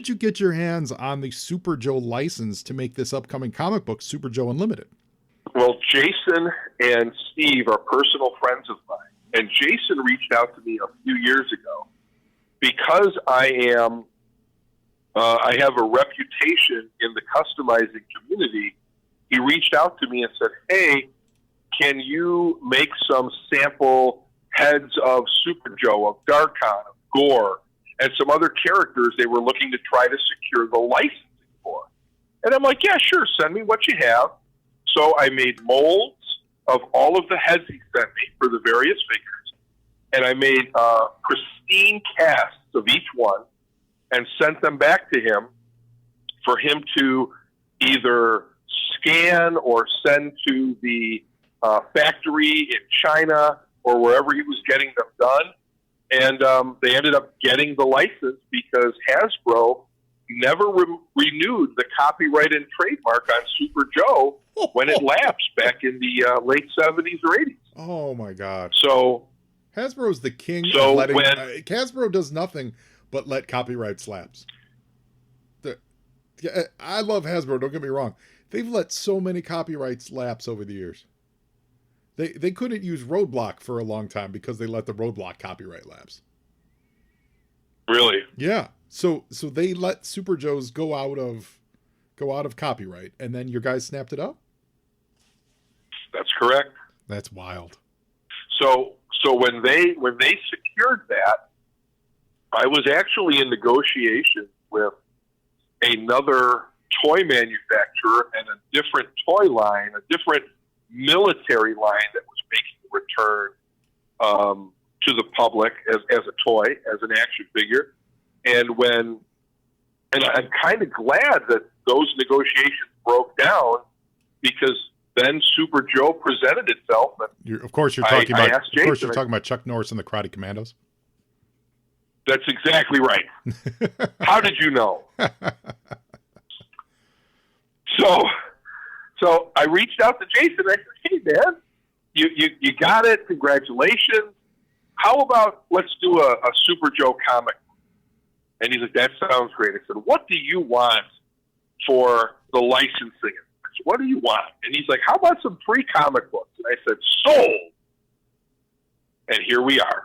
[SPEAKER 2] you get your hands on the Super Joe license to make this upcoming comic book, Super Joe Unlimited?
[SPEAKER 3] Well, Jason and Steve are personal friends of mine, and Jason reached out to me a few years ago because I have a reputation in the customizing community. He reached out to me and said, "Hey, can you make some sample heads of Super Joe, of Darkon, of Gore, and some other characters they were looking to try to secure the licensing for?" And I'm like, "Yeah, sure, send me what you have." So I made molds of all of the heads he sent me for the various figures, and I made pristine casts of each one and sent them back to him for him to either scan or send to the factory in China or wherever he was getting them done. And they ended up getting the license because Hasbro never renewed the copyright and trademark on Super Joe when it lapsed back in the late 70s or 80s.
[SPEAKER 2] Oh my God!
[SPEAKER 3] So
[SPEAKER 2] Hasbro's the king
[SPEAKER 3] So
[SPEAKER 2] of letting.
[SPEAKER 3] when-
[SPEAKER 2] Hasbro does nothing but let copyright lapse. I love Hasbro. Don't get me wrong. They've let so many copyrights lapse over the years. They couldn't use Roadblock for a long time because they let the Roadblock copyright lapse.
[SPEAKER 3] really,
[SPEAKER 2] Yeah. So they let Super Joes go out of copyright, and then your guys snapped it up.
[SPEAKER 3] that's correct.
[SPEAKER 2] That's wild.
[SPEAKER 3] So when they secured that, I was actually in negotiations with another toy manufacturer and a different toy line, a different military line that was making the return to the public as a toy, as an action figure. And I'm kind of glad that those negotiations broke down because then Super Joe presented itself. And
[SPEAKER 2] Of course, you're
[SPEAKER 3] I
[SPEAKER 2] talking
[SPEAKER 3] asked Jason,
[SPEAKER 2] about Chuck Norris and the Karate Commandos.
[SPEAKER 3] That's exactly right. How did you know? So I reached out to Jason. I said, "Hey, man, you got it. Congratulations. How about let's do a Super Joe comic?" And he's like, "That sounds great." I said, "What do you want for the licensing?" I said, "What do you want?" And he's like, "How about some free comic books?" And I said, "Sold." And here we are.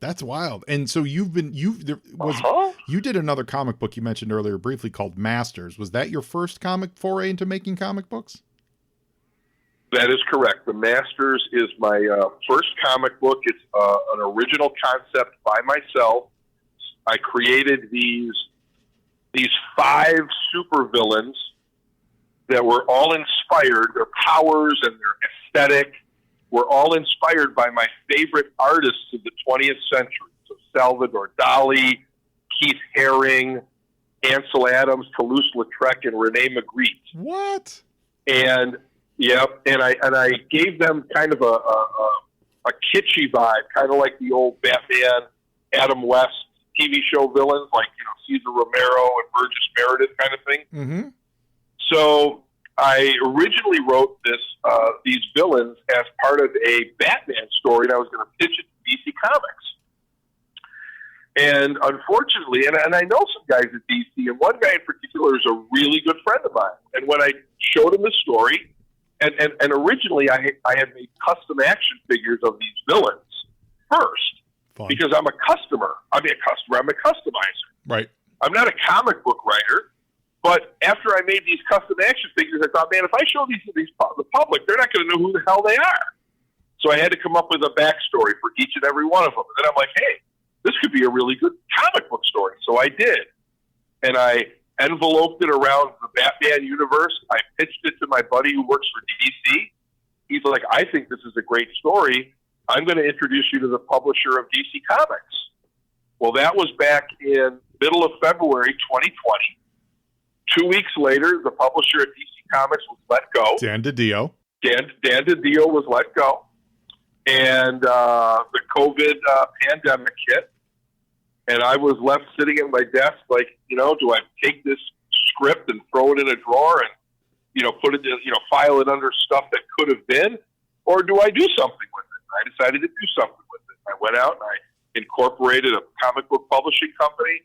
[SPEAKER 2] That's wild. And so you did another comic book you mentioned earlier briefly called Masters. Was that your first comic foray into making comic books?
[SPEAKER 3] That is correct. The Masters is my first comic book. It's an original concept by myself. I created these 5 supervillains that were all inspired. Their powers and their aesthetic were all inspired by my favorite artists of the 20th century. So Salvador Dali, Keith Haring, Ansel Adams, Toulouse-Lautrec, and Rene Magritte.
[SPEAKER 2] What?
[SPEAKER 3] And I gave them kind of a kitschy vibe, kind of like the old Batman, Adam West TV show villains, like Cesar Romero and Burgess Meredith kind of thing.
[SPEAKER 2] Mm-hmm.
[SPEAKER 3] So I originally wrote these villains as part of a Batman story, and I was going to pitch it to DC Comics. And unfortunately, and I know some guys at DC, and one guy in particular is a really good friend of mine. And when I showed him the story, and originally I had made custom action figures of these villains first.
[SPEAKER 2] Fun.
[SPEAKER 3] Because I'm a customer. I'm a customizer.
[SPEAKER 2] Right.
[SPEAKER 3] I'm not a comic book writer. But after I made these custom action figures, I thought, man, if I show these to the public, they're not going to know who the hell they are. So I had to come up with a backstory for each and every one of them. And then I'm like, hey, this could be a really good comic book story. So I did. And I enveloped it around the Batman universe. I pitched it to my buddy who works for DC. He's like, I think this is a great story. I'm going to introduce you to the publisher of DC Comics. Well, that was back in middle of February 2020. 2 weeks later, the publisher at DC Comics was let go.
[SPEAKER 2] Dan DiDio.
[SPEAKER 3] Dan DiDio was let go. And the COVID pandemic hit. And I was left sitting at my desk like, do I take this script and throw it in a drawer and, put it, file it under stuff that could have been? Or do I do something with it? I decided to do something with it. I went out and I incorporated a comic book publishing company.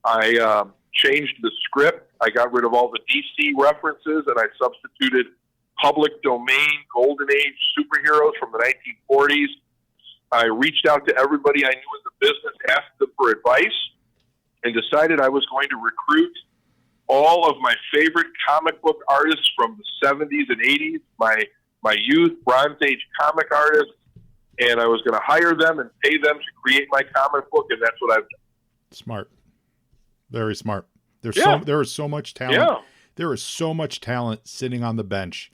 [SPEAKER 3] I changed the script. I got rid of all the DC references, and I substituted public domain, golden age superheroes from the 1940s. I reached out to everybody I knew in the business, asked them for advice, and decided I was going to recruit all of my favorite comic book artists from the 70s and 80s, my youth, Bronze Age comic artists, and I was going to hire them and pay them to create my comic book, and that's what I've done.
[SPEAKER 2] Smart. Very smart. There is so much talent.
[SPEAKER 3] Yeah.
[SPEAKER 2] There is so much talent sitting on the bench.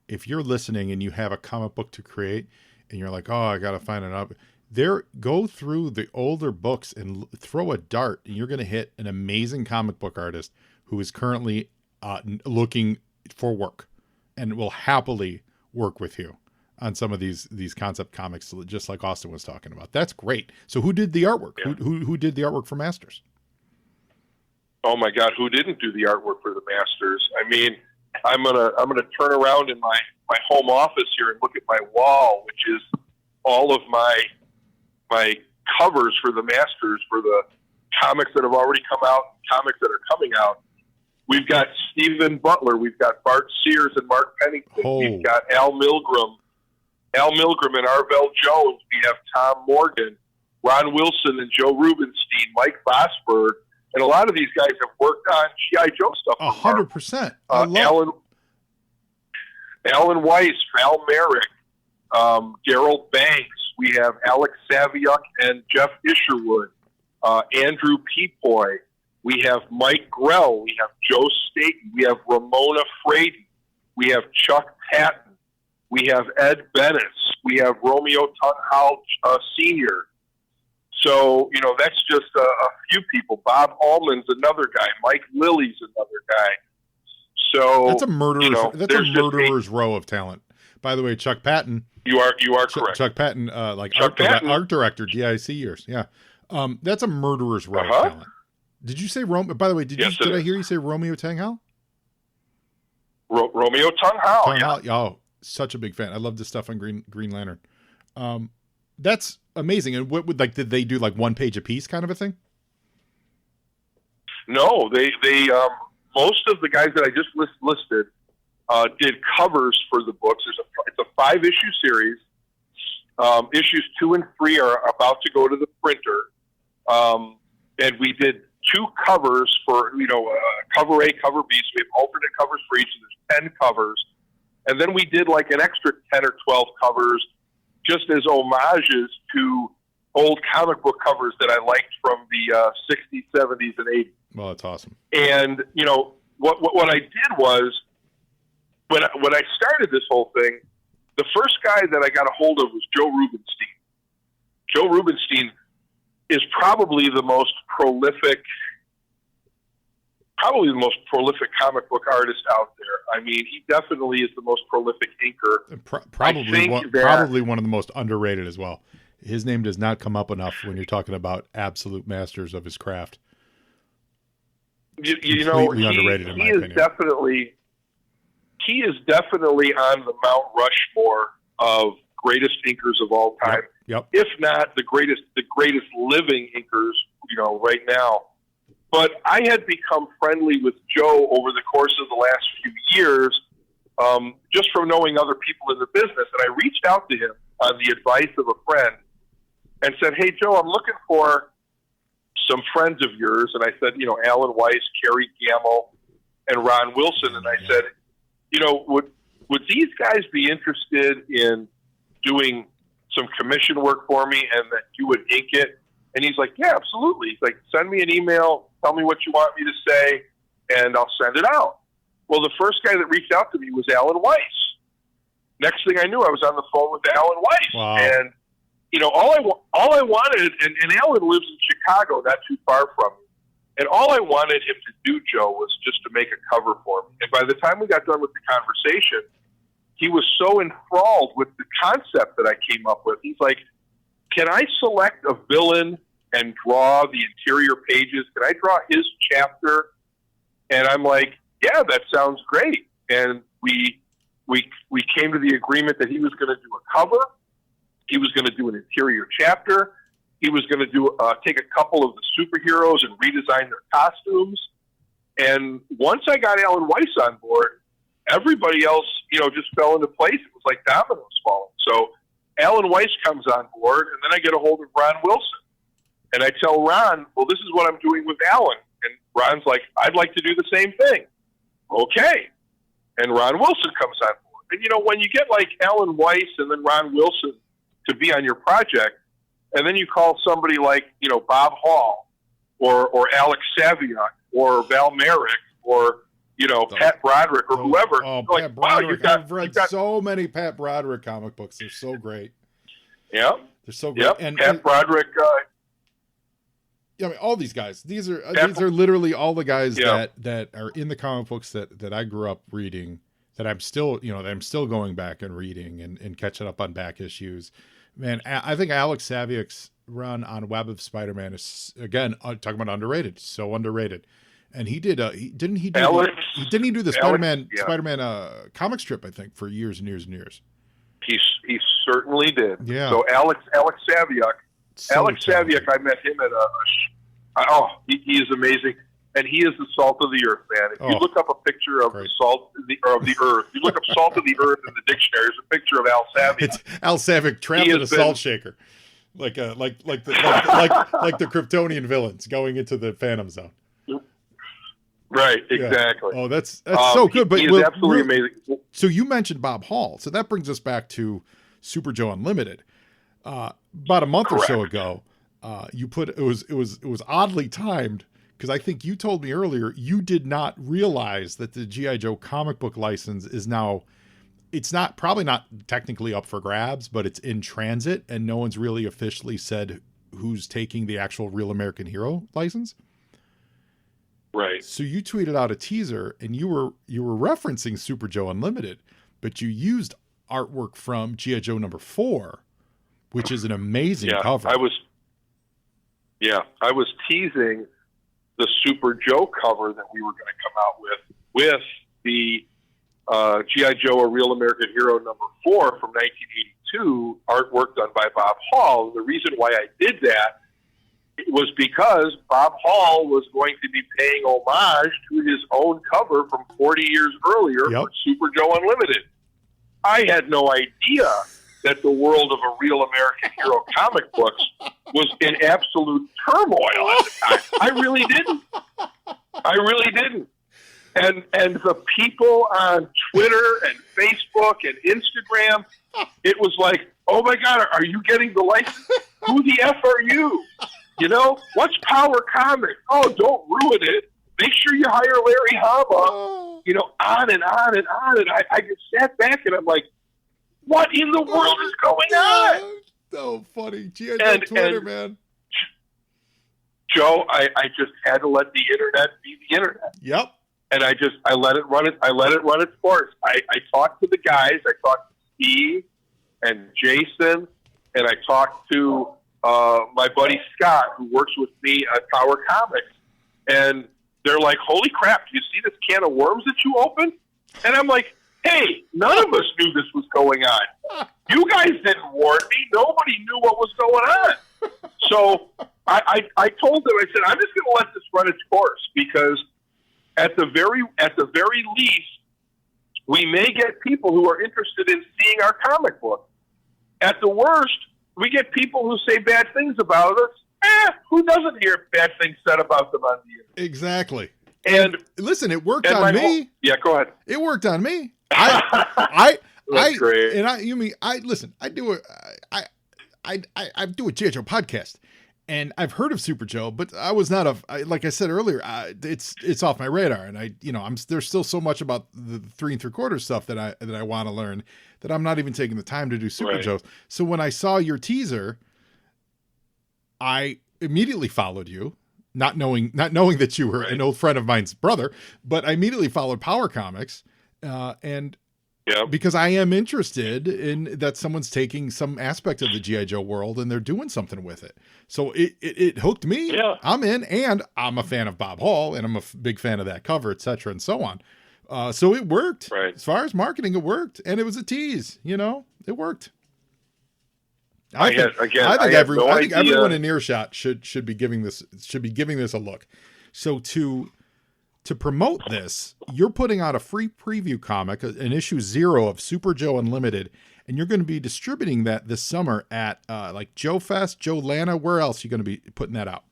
[SPEAKER 2] If you're listening and you have a comic book to create and you're like, oh, I got to find it up there, go through the older books and throw a dart, and you're going to hit an amazing comic book artist who is currently looking for work and will happily work with you on some of these concept comics, just like Austin was talking about. That's great. So who did the artwork? Yeah. Who did the artwork for Masters?
[SPEAKER 3] Oh my God, who didn't do the artwork for the Masters? I mean, I'm gonna turn around in my home office here and look at my wall, which is all of my covers for the Masters for the comics that have already come out, comics that are coming out. We've got Stephen Butler, we've got Bart Sears and Mark Pennington, we've got Al Milgrom and Arvell Jones, we have Tom Morgan, Ron Wilson and Joe Rubenstein, Mike Vosberg, and a lot of these guys have worked on G.I. Joe stuff.
[SPEAKER 2] 100%.
[SPEAKER 3] Alan Weiss, Val Merrick, Daryl Banks. We have Alex Saviuk and Jeff Isherwood, Andrew Peepoy. We have Mike Grell. We have Joe Staten. We have Ramona Frady. We have Chuck Patton. We have Ed Bennis. We have Romeo Tunghal Sr. So, that's just a few people. Bob Allman's another guy. Mike Lilly's another guy. So
[SPEAKER 2] that's a murderer's row of talent. By the way, Chuck Patton.
[SPEAKER 3] You are correct.
[SPEAKER 2] Chuck Patton, art director, DIC years. Yeah. That's a murderer's row of talent. Did you say by the way, did I hear you say Romeo Tunghal?
[SPEAKER 3] Romeo Tunghal.
[SPEAKER 2] Yeah. Oh, such a big fan. I love this stuff on Green Lantern. That's amazing. And what would did they do one page a piece kind of a thing?
[SPEAKER 3] No, they most of the guys that I just listed did covers for the books. It's a 5-issue series. Issues 2 and 3 are about to go to the printer. And we did 2 covers for, cover A, cover B. So we have alternate covers for each, and there's 10 covers. And then we did an extra 10 or 12 covers just as homages to old comic book covers that I liked from the 60s, 70s, and 80s.
[SPEAKER 2] Well, that's awesome.
[SPEAKER 3] And, what I did was, when I started this whole thing, the first guy that I got a hold of was Joe Rubenstein. Joe Rubenstein is probably the most prolific comic book artist out there. I mean, he definitely is the most prolific inker.
[SPEAKER 2] Probably one of the most underrated as well. His name does not come up enough when you're talking about absolute masters of his craft. Completely underrated in my opinion.
[SPEAKER 3] He is definitely on the Mount Rushmore of greatest inkers of all time.
[SPEAKER 2] Yep.
[SPEAKER 3] If not the greatest living inkers, right now. But I had become friendly with Joe over the course of the last few years, just from knowing other people in the business. And I reached out to him on the advice of a friend and said, hey, Joe, I'm looking for some friends of yours. And I said, Alan Weiss, Kerry Gamble, and Ron Wilson, and I said, would these guys be interested in doing some commission work for me and that you would ink it? And he's like, yeah, absolutely. He's like, send me an email, tell me what you want me to say, and I'll send it out. Well, the first guy that reached out to me was Alan Weiss. Next thing I knew, I was on the phone with Alan Weiss.
[SPEAKER 2] Wow.
[SPEAKER 3] And, all I wanted, and Alan lives in Chicago, not too far from me, and all I wanted him to do, Joe, was just to make a cover for me. And by the time we got done with the conversation, he was so enthralled with the concept that I came up with. He's like, can I select a villain and draw the interior pages? Can I draw his chapter? And I'm like, yeah, that sounds great. And we came to the agreement that he was going to do a cover. He was going to do an interior chapter. He was going to do take a couple of the superheroes and redesign their costumes. And once I got Alan Weiss on board, everybody else, just fell into place. It was like dominoes falling. So Alan Weiss comes on board, and then I get a hold of Ron Wilson. And I tell Ron, well, this is what I'm doing with Alan. And Ron's like, I'd like to do the same thing. Okay. And Ron Wilson comes on board. And, when you get like Alan Weiss and then Ron Wilson to be on your project, and then you call somebody like, Bob Hall or Alex Saviuk or Val Merrick or, Pat Broderick or whoever.
[SPEAKER 2] Oh,
[SPEAKER 3] like,
[SPEAKER 2] Pat Broderick.
[SPEAKER 3] Wow,
[SPEAKER 2] I've read so many Pat Broderick comic books. They're so great.
[SPEAKER 3] Yeah.
[SPEAKER 2] They're so great.
[SPEAKER 3] Yep.
[SPEAKER 2] And
[SPEAKER 3] Pat Broderick.
[SPEAKER 2] Yeah, I mean, all these guys. These are literally all the guys that are in the comic books that I grew up reading. That I'm still, that I'm still going back and reading and catching up on back issues. Man, I think Alex Saviuk's run on Web of Spider-Man is, again, talking about underrated, so underrated. And he did, didn't he do the Spider-Man comic strip, I think, for years and years and years.
[SPEAKER 3] He certainly did.
[SPEAKER 2] Yeah.
[SPEAKER 3] So Alex Saviuk. Saviuk, I met him at he is amazing. And he is the salt of the earth, man. If you look up a picture of the salt of the earth, you look up salt of the earth in the dictionary, there's a picture of Al Saviuk.
[SPEAKER 2] It's Al Saviuk trapped in a salt shaker. Like the Kryptonian villains going into the Phantom Zone.
[SPEAKER 3] Right, exactly.
[SPEAKER 2] Yeah. Oh, that's so good. But
[SPEAKER 3] he is absolutely amazing.
[SPEAKER 2] So you mentioned Bob Hall. So that brings us back to Super Joe Unlimited. About a month or so ago, you put it was oddly timed, because I think you told me earlier you did not realize that the G.I. Joe comic book license is now, it's probably not technically up for grabs, but it's in transit, and no one's really officially said who's taking the actual Real American Hero license.
[SPEAKER 3] Right.
[SPEAKER 2] So you tweeted out a teaser, and you were referencing Super Joe Unlimited, but you used artwork from G.I. Joe number 4, which is an amazing cover.
[SPEAKER 3] I was teasing the Super Joe cover that we were going to come out with the G.I. Joe, A Real American Hero number 4 from 1982, artwork done by Bob Hall. The reason why I did that was because Bob Hall was going to be paying homage to his own cover from 40 years earlier for Super Joe Unlimited. I had no idea that the world of A Real American Hero comic books was in absolute turmoil at the time. I really didn't. And the people on Twitter and Facebook and Instagram, it was like, oh my God, are you getting the license? Who the F are you? What's Power Comics? Oh, don't ruin it. Make sure you hire Larry Hama. On and on and on. And I just sat back and I'm like, what in the world is going on?
[SPEAKER 2] So funny. G.I. Joe Twitter, man.
[SPEAKER 3] Joe, I just had to let the internet be the internet.
[SPEAKER 2] Yep.
[SPEAKER 3] And I let it run its course. I talked to the guys. I talked to Steve and Jason, and I talked to my buddy Scott, who works with me at Power Comics. And they're like, holy crap, do you see this can of worms that you opened? And I'm like, hey, none of us knew this was going on. You guys didn't warn me. Nobody knew what was going on. So I told them, I said, I'm just going to let this run its course, because at the very least, we may get people who are interested in seeing our comic book. At the worst, we get people who say bad things about us. Who doesn't hear bad things said about them on the internet?
[SPEAKER 2] Exactly.
[SPEAKER 3] And
[SPEAKER 2] listen, it worked
[SPEAKER 3] and
[SPEAKER 2] on me.
[SPEAKER 3] yeah, go ahead.
[SPEAKER 2] It worked on me. I
[SPEAKER 3] great.
[SPEAKER 2] And I, you mean, I listen, I do a G.I. Joe podcast, and I've heard of Super Joe, but I was not like I said earlier, it's off my radar. And there's still so much about the 3 3/4 stuff that I want to learn that I'm not even taking the time to do Super
[SPEAKER 3] Right.
[SPEAKER 2] Joes. So when I saw your teaser, I immediately followed you. Not knowing that you were
[SPEAKER 3] Right.
[SPEAKER 2] an old friend of mine's brother, but I immediately followed Power Comics, and
[SPEAKER 3] Yeah.
[SPEAKER 2] because I am interested in that someone's taking some aspect of the G.I. Joe world and they're doing something with it. So it hooked me.
[SPEAKER 3] Yeah.
[SPEAKER 2] I'm in, and I'm a fan of Bob Hall, and I'm a big fan of that cover, etc., and so on. So it worked.
[SPEAKER 3] Right.
[SPEAKER 2] As far as marketing, it worked, and it was a tease. It worked.
[SPEAKER 3] I
[SPEAKER 2] think
[SPEAKER 3] idea.
[SPEAKER 2] everyone in earshot should be giving this a look. So to promote this, you're putting out a free preview comic, an issue 0 of Super Joe Unlimited, and you're going to be distributing that this summer at like Joe Fest, Joe Lana. Where else are you going to be putting that out?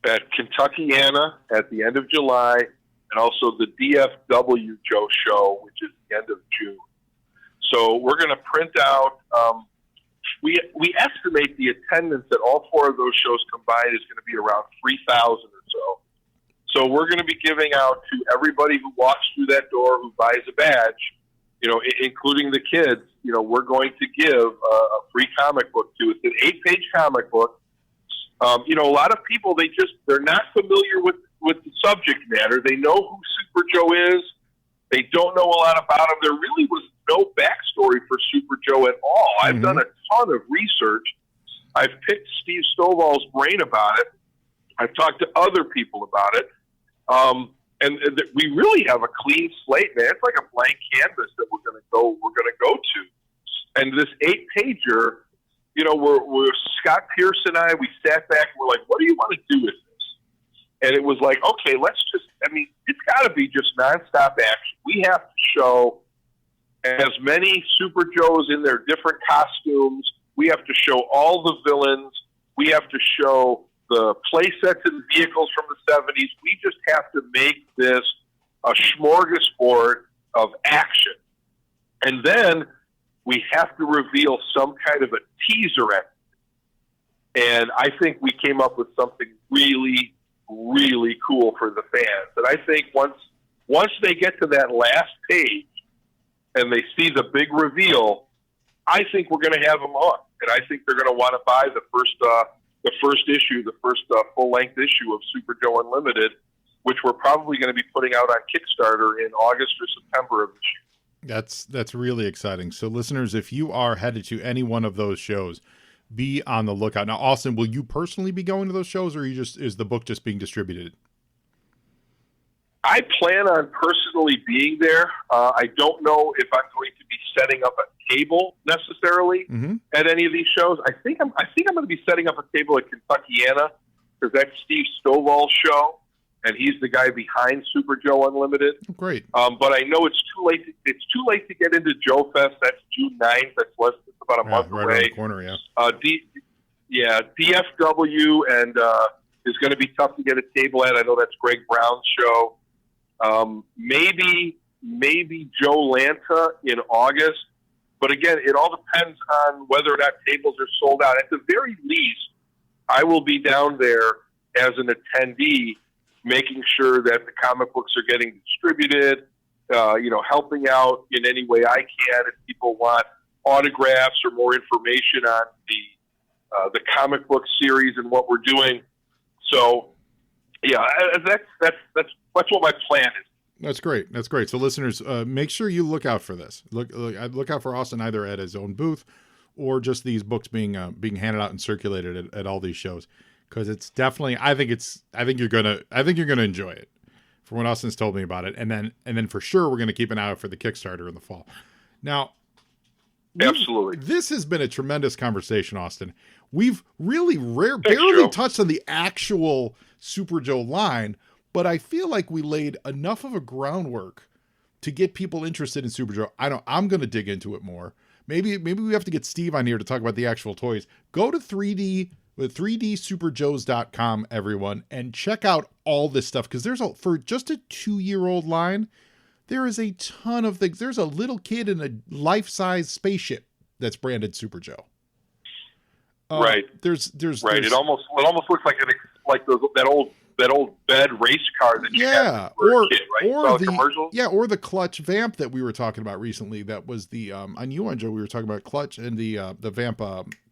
[SPEAKER 3] At Kentuckiana at the end of July, and also the DFW Joe Show, which is the end of June. So we're going to print out. We estimate the attendance at all 4 of those shows combined is going to be around 3,000 or so. So we're going to be giving out to everybody who walks through that door, who buys a badge, including the kids. We're going to give a free comic book to. It's an 8-page comic book. A lot of people, they're not familiar with the subject matter. They know who Super Joe is. They don't know a lot about him. There really was no backstory for Super Joe at all. I've done a ton of research. I've picked Steve Stovall's brain about it. I've talked to other people about it. And we really have a clean slate, man. It's like a blank canvas that we're going to go to. And this 8-pager, we're Scott Pierce and I, we sat back and we're like, what do you want to do with this? And it was like, okay, it's got to be just nonstop action. We have to show as many Super Joes in their different costumes. We have to show all the villains. We have to show the play sets and vehicles from the 70s. We just have to make this a smorgasbord of action. And then we have to reveal some kind of a teaser at it. And I think we came up with something really, really cool for the fans. And I think once they get to that last page and they see the big reveal, I think we're going to have them hooked. And I think they're going to want to buy the first full-length issue of Super Joe Unlimited, which we're probably going to be putting out on Kickstarter in August or September of this year.
[SPEAKER 2] That's really exciting. So listeners, if you are headed to any one of those shows, be on the lookout. Now, Austin, will you personally be going to those shows, or is the book just being distributed?
[SPEAKER 3] I plan on personally being there. I don't know if I'm going to be setting up a table necessarily at any of these shows. I think I'm going to be setting up a table at Kentuckiana, because that's Steve Stovall's show, and he's the guy behind Super Joe Unlimited.
[SPEAKER 2] Oh, great.
[SPEAKER 3] But I know it's too late. It's too late to get into Joe Fest. That's June 9th. That's about a month
[SPEAKER 2] right
[SPEAKER 3] away.
[SPEAKER 2] around the corner, yeah.
[SPEAKER 3] DFW and is going to be tough to get a table at. I know that's Greg Brown's show. Maybe Joe Lanta in August. But again, it all depends on whether or not tables are sold out. At the very least, I will be down there as an attendee, making sure that the comic books are getting distributed, helping out in any way I can if people want autographs or more information on the comic book series and what we're doing. So, yeah, that's what my plan is.
[SPEAKER 2] That's great. That's great. So listeners, make sure you look out for this. Look out for Austin either at his own booth or just these books being handed out and circulated at all these shows, because it's definitely. I think you're gonna enjoy it, from what Austin's told me about it, and then for sure we're gonna keep an eye out for the Kickstarter in the fall. Now,
[SPEAKER 3] absolutely,
[SPEAKER 2] this has been a tremendous conversation, Austin. We've really barely touched on the actual Super Joe line, but I feel like we laid enough of a groundwork to get people interested in Super Joe. I'm going to dig into it more. Maybe we have to get Steve on here to talk about the actual toys. Go to 3D with 3dsuperjoes.com, everyone, and check out all this stuff, because for just a 2-year-old line, there is a ton of things. There's a little kid in a life-size spaceship that's branded Super Joe.
[SPEAKER 3] Right.
[SPEAKER 2] There's
[SPEAKER 3] right. It almost looks like that old bed race car that you had when you were a kid, right?
[SPEAKER 2] Or the Clutch Vamp that we were talking about recently. That was the on you and Joe. We were talking about Clutch and the Vamp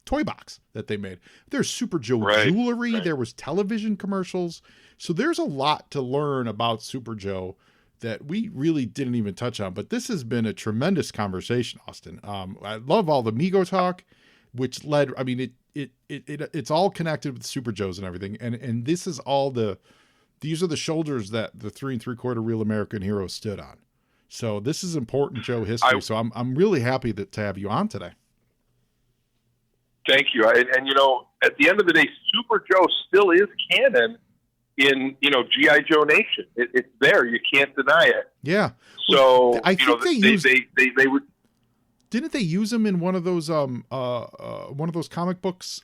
[SPEAKER 2] toy box that they made. There's Super Joe jewelry. Right. There was television commercials. So there's a lot to learn about Super Joe that we really didn't even touch on. But this has been a tremendous conversation, Austin. I love all the MEGO talk, which led. I mean, it's all connected with Super Joes and everything. And this is these are the shoulders that the 3 3/4 Real American Hero stood on. So this is important Joe history. So I'm really happy to have you on today.
[SPEAKER 3] Thank you. And at the end of the day, Super Joe still is canon in, G.I. Joe Nation. It's there. You can't deny it.
[SPEAKER 2] Yeah.
[SPEAKER 3] So,
[SPEAKER 2] I think
[SPEAKER 3] they would.
[SPEAKER 2] Didn't they use him in one of those comic books?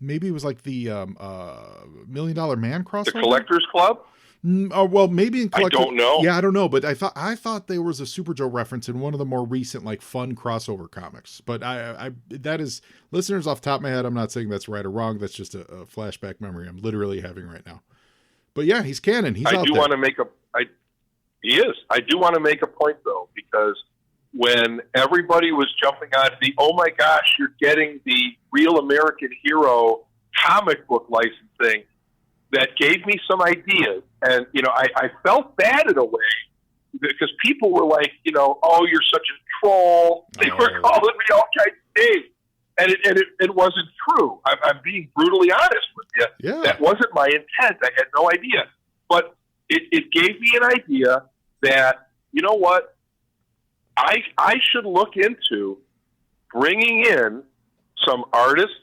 [SPEAKER 2] Maybe it was like the $1 Million Man crossover.
[SPEAKER 3] The Collectors Club.
[SPEAKER 2] Well, maybe in Collectors.
[SPEAKER 3] I don't know.
[SPEAKER 2] Yeah, I don't know, but I thought there was a Super Joe reference in one of the more recent like fun crossover comics. But I that is, listeners, off the top of my head, I'm not saying that's right or wrong. That's just a flashback memory I'm literally having right now. But yeah, he's canon. He's out there. He is. I do want to make a point though, because when everybody was jumping on the, oh my gosh, you're getting the Real American Hero comic book licensing, that gave me some ideas. And, I felt bad in a way, because people were like, oh, you're such a troll. They were calling me all kinds of names. And it wasn't true. I'm being brutally honest with you. Yeah.
[SPEAKER 3] That wasn't my intent. I had no idea. But it gave me an idea that, you know what, I should look into bringing in some artists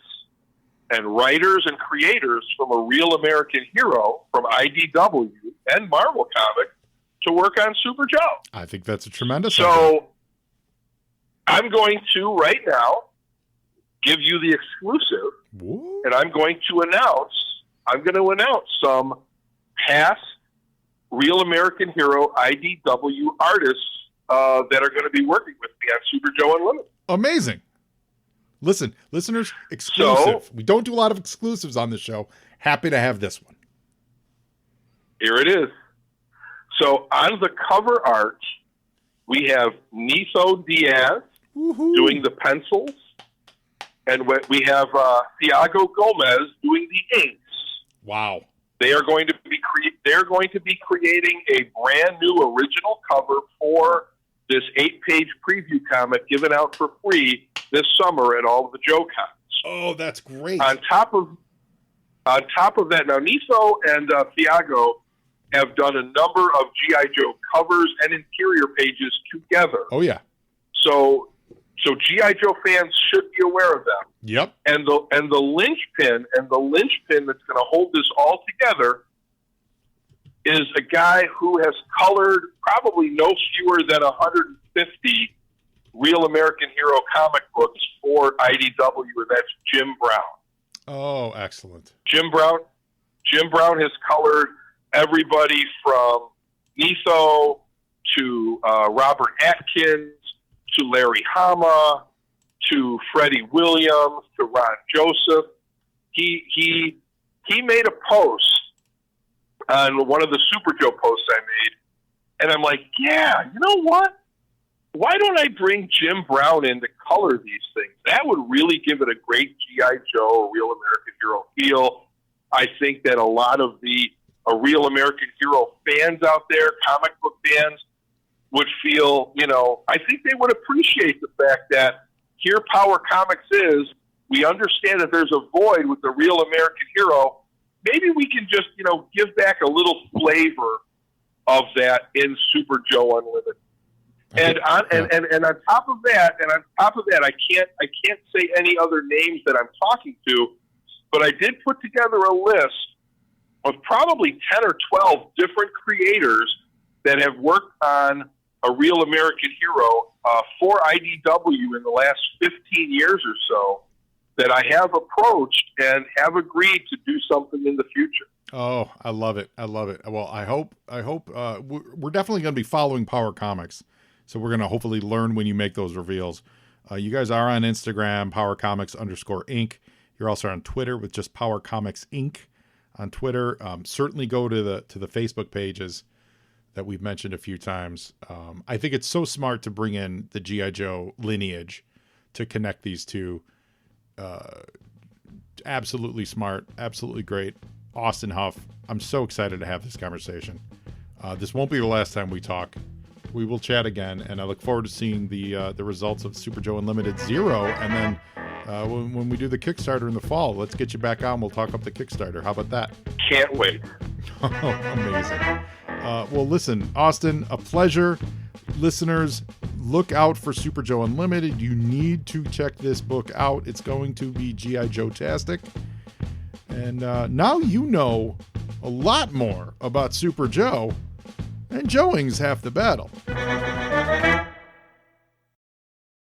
[SPEAKER 3] and writers and creators from a Real American Hero, from IDW and Marvel Comics, to work on Super Joe.
[SPEAKER 2] I think that's a tremendous
[SPEAKER 3] idea.
[SPEAKER 2] So
[SPEAKER 3] I'm going to right now give you the exclusive.
[SPEAKER 2] Whoa.
[SPEAKER 3] And I'm going to announce some past Real American Hero IDW artists that are going to be working with me on Super Joe Unlimited.
[SPEAKER 2] Amazing. Listen, listeners, exclusive. So, we don't do a lot of exclusives on the show. Happy to have this one.
[SPEAKER 3] Here it is. So on the cover art, we have Niso Diaz doing the pencils, and we have Thiago Gomez doing the inks.
[SPEAKER 2] Wow.
[SPEAKER 3] They are going to be creating a brand new original cover for this 8-page preview comic given out for free this summer at all of the Joe Cons.
[SPEAKER 2] Oh, that's great.
[SPEAKER 3] On top of that, now Niso and Thiago have done a number of G.I. Joe covers and interior pages together.
[SPEAKER 2] Oh yeah.
[SPEAKER 3] So G.I. Joe fans should be aware of them.
[SPEAKER 2] Yep.
[SPEAKER 3] And the linchpin that's going to hold this all together is a guy who has colored probably no fewer than 150 Real American Hero comic books for IDW, and that's Jim Brown.
[SPEAKER 2] Oh, excellent.
[SPEAKER 3] Jim Brown has colored everybody from Niso to Robert Atkins to Larry Hama to Freddie Williams to Ron Joseph. He made a post on one of the Super Joe posts I made, and I'm like, yeah, you know what? Why don't I bring Jim Brown in to color these things? That would really give it a great G.I. Joe, Real American Hero feel. I think that a lot of the Real American Hero fans out there, comic book fans, would feel, I think they would appreciate the fact that here Power Comics is, we understand that there's a void with the Real American Hero. Maybe we can just, give back a little flavor of that in Super Joe Unlimited. And on top of that, I can't say any other names that I'm talking to, but I did put together a list of probably 10 or 12 different creators that have worked on a Real American Hero for IDW in the last 15 years or so. that I have approached and have agreed to do something in the future.
[SPEAKER 2] Oh, I love it. I love it. Well, I hope we're definitely going to be following Power Comics. So we're going to hopefully learn when you make those reveals. You guys are on Instagram, PowerComics_Inc. You're also on Twitter with just Power Comics Inc. on Twitter. Certainly go to the Facebook pages that we've mentioned a few times. I think it's so smart to bring in the G.I. Joe lineage to connect these two. Absolutely smart. Absolutely great. Austin Hough, I'm so excited to have this conversation. This won't be the last time we talk. We will chat again, and I look forward to seeing the results of Super Joe Unlimited 0, and then when we do the Kickstarter in the fall, let's get you back on. We'll talk up the Kickstarter. How about that?
[SPEAKER 3] Can't wait.
[SPEAKER 2] Amazing. Well, listen, Austin, a pleasure. Listeners, look out for Super Joe Unlimited. You need to check this book out. It's going to be G.I. Joe-tastic. And now you know a lot more about Super Joe, and Joeing's half the battle.